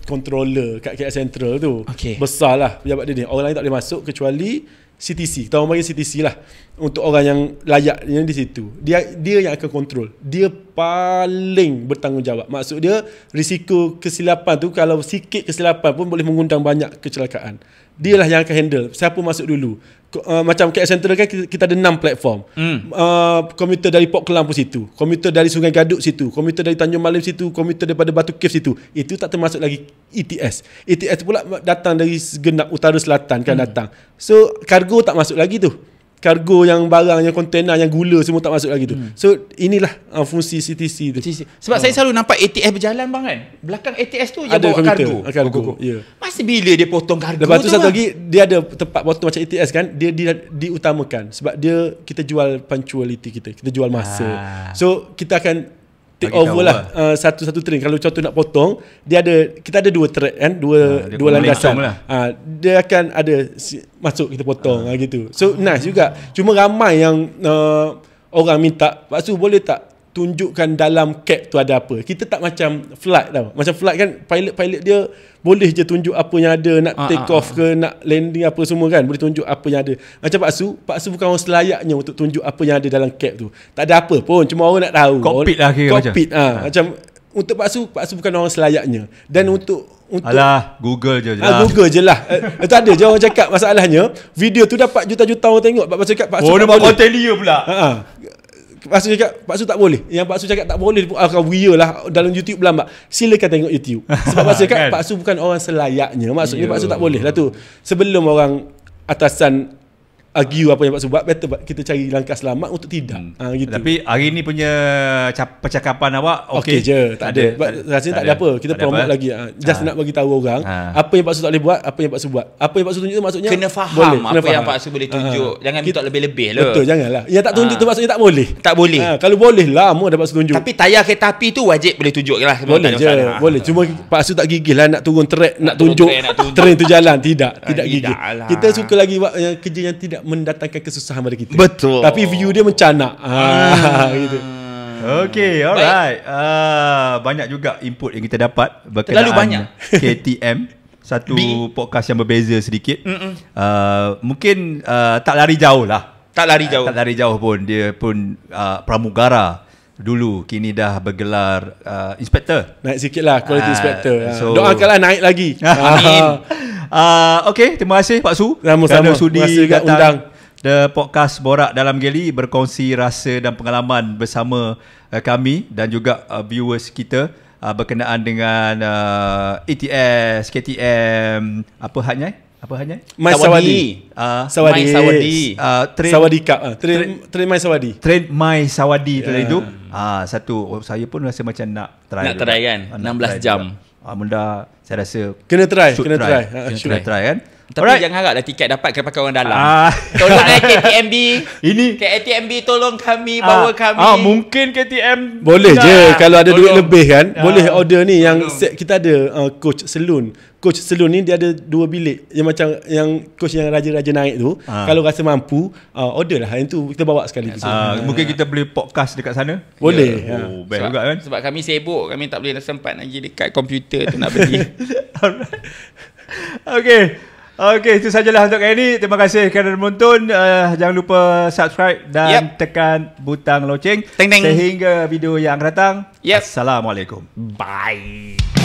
controller kat KL Central tu. Besar lah pejabat dia ni. Orang lain tak boleh masuk kecuali CTC. Kita orang panggil CTC lah. Untuk orang yang layak yang di situ. Dia yang akan kontrol. Dia paling bertanggungjawab. Maksud dia risiko kesilapan tu kalau sikit kesilapan pun boleh mengundang banyak kecelakaan. Dialah yang akan handle. Siapa masuk dulu. Macam KL Central kan kita ada 6 platform. Komuter dari Port Kelang pun situ. Komuter dari Sungai Gaduk situ. Komuter dari Tanjung Malim situ. Komuter daripada Batu Cave situ. Itu tak termasuk lagi ETS. ETS pula datang dari segenap utara selatan kan datang. So kargo tak masuk lagi tu. Kargo yang barang, yang kontena, yang gula semua tak masuk lagi tu. So inilah fungsi CTC tu. Sebab saya selalu nampak ATS berjalan bang kan. Belakang ATS tu yang ada bawa kargo. Ya. Masa bila dia potong kargo lepas tu satu lagi dia ada tempat potong macam ATS kan. Dia diutamakan sebab kita jual punctuality kita jual masa. So kita akan take over lah satu train. Kalau contoh nak potong, kita ada 2 track kan, dua landasan. Dia akan ada masuk kita potong gitu. So nice juga. Cuma ramai yang orang minta, Pak Su boleh tak tunjukkan dalam cap tu ada apa. Kita tak macam flight tau. Macam flight kan pilot dia boleh je tunjuk apa yang ada, nak take off ke nak landing apa semua kan, boleh tunjuk apa yang ada. Macam Pak Su bukan orang selayaknya untuk tunjuk apa yang ada dalam cap tu. Tak ada apa pun, cuma orang nak tahu. Cockpit lah kira cockpit, macam untuk Pak Su bukan orang selayaknya. Dan untuk alah Google je Google je lah. Tak ada je orang cakap masalahnya video tu dapat juta-juta orang tengok. Pak Su cakap Pak Su nampak hotelier pula. Pak Su cakap Pak Su tak boleh. Yang Pak Su cakap tak boleh weird lah dalam YouTube berlambak. Silakan tengok YouTube. Sebab Pak Su cakap Pak Su bukan orang selayaknya. Maksudnya Pak Su tak boleh lah tu. Sebelum orang atasan argue apa yang Pak Su buat, better kita cari langkah selamat untuk tidak. Gitu. Tapi hari ni punya percakapan awak okey je, tak ada. Rasanya tak ada apa. Kita promote lagi. Just nak bagi tahu orang apa yang Pak Su tak boleh buat, apa yang Pak Su buat. Apa yang Pak Su tunjuk tu maksudnya kena faham apa yang Pak Su boleh tunjuk. Jangan minta lebih-lebih lah. Betul, janganlah. Yang tak tunjuk tu maksudnya tak boleh. Tak boleh. Kalau boleh lama dah Pak Su tunjuk. Tapi tayar kereta api tu wajib boleh tunjuk lah. Boleh je, boleh. Cuma Pak Su tak gigih lah nak turun track, nak tunjuk train tu jalan. Tidak gigih. Kita suka lagi buat kerja yang tidak mendatangkan kesusahan pada kita. Betul. Tapi view dia mencanak. Gitu. Okay, alright. Banyak juga input yang kita dapat berkenaan terlalu banyak. KTM. Satu podcast yang berbeza sedikit. Mungkin tak lari jauh lah. Tak lari jauh pun. Dia pun pramugara dulu, kini dah bergelar inspektor. Naik sikit lah quality inspector. So, doakanlah naik lagi. Amin. Okay, terima kasih Pak Su kerana sudi datang The podcast Borak Dalam Geli, berkongsi rasa dan pengalaman bersama kami dan juga viewers kita berkenaan dengan ETS, KTM, apa hanya? My Sawadi. Sawadi Cup. Train My Sawadi. Train My Sawadi itu. Satu saya pun rasa macam nak try kan. 16 jam. Benda saya rasa kena try kan. Tapi Alright. jangan haraplah tiket dapat kena pakai orang dalam. Ah. Tolong KTMB. Ini KTMB tolong kami, bawa kami. mungkin KTM Boleh je kalau ada duit Tolong. lebih kan. Ah. Boleh order ni yang Tolong. set kita ada coach saloon. Coach saloon ni dia ada 2 bilik yang macam yang coach yang raja-raja naik tu. Kalau rasa mampu order lah yang tu kita bawa sekali pergi. mungkin kita boleh podcast dekat sana. Boleh. Oh, best Sebab, juga kan. sebab kami sibuk, kami tak boleh sempat lagi dekat komputer tu nak beli. Okay, itu sajalah untuk kali ini. Terima kasih kerana menonton. Jangan lupa subscribe dan tekan butang loceng Teng, teng. sehingga video yang akan datang. Yep. Assalamualaikum. Bye.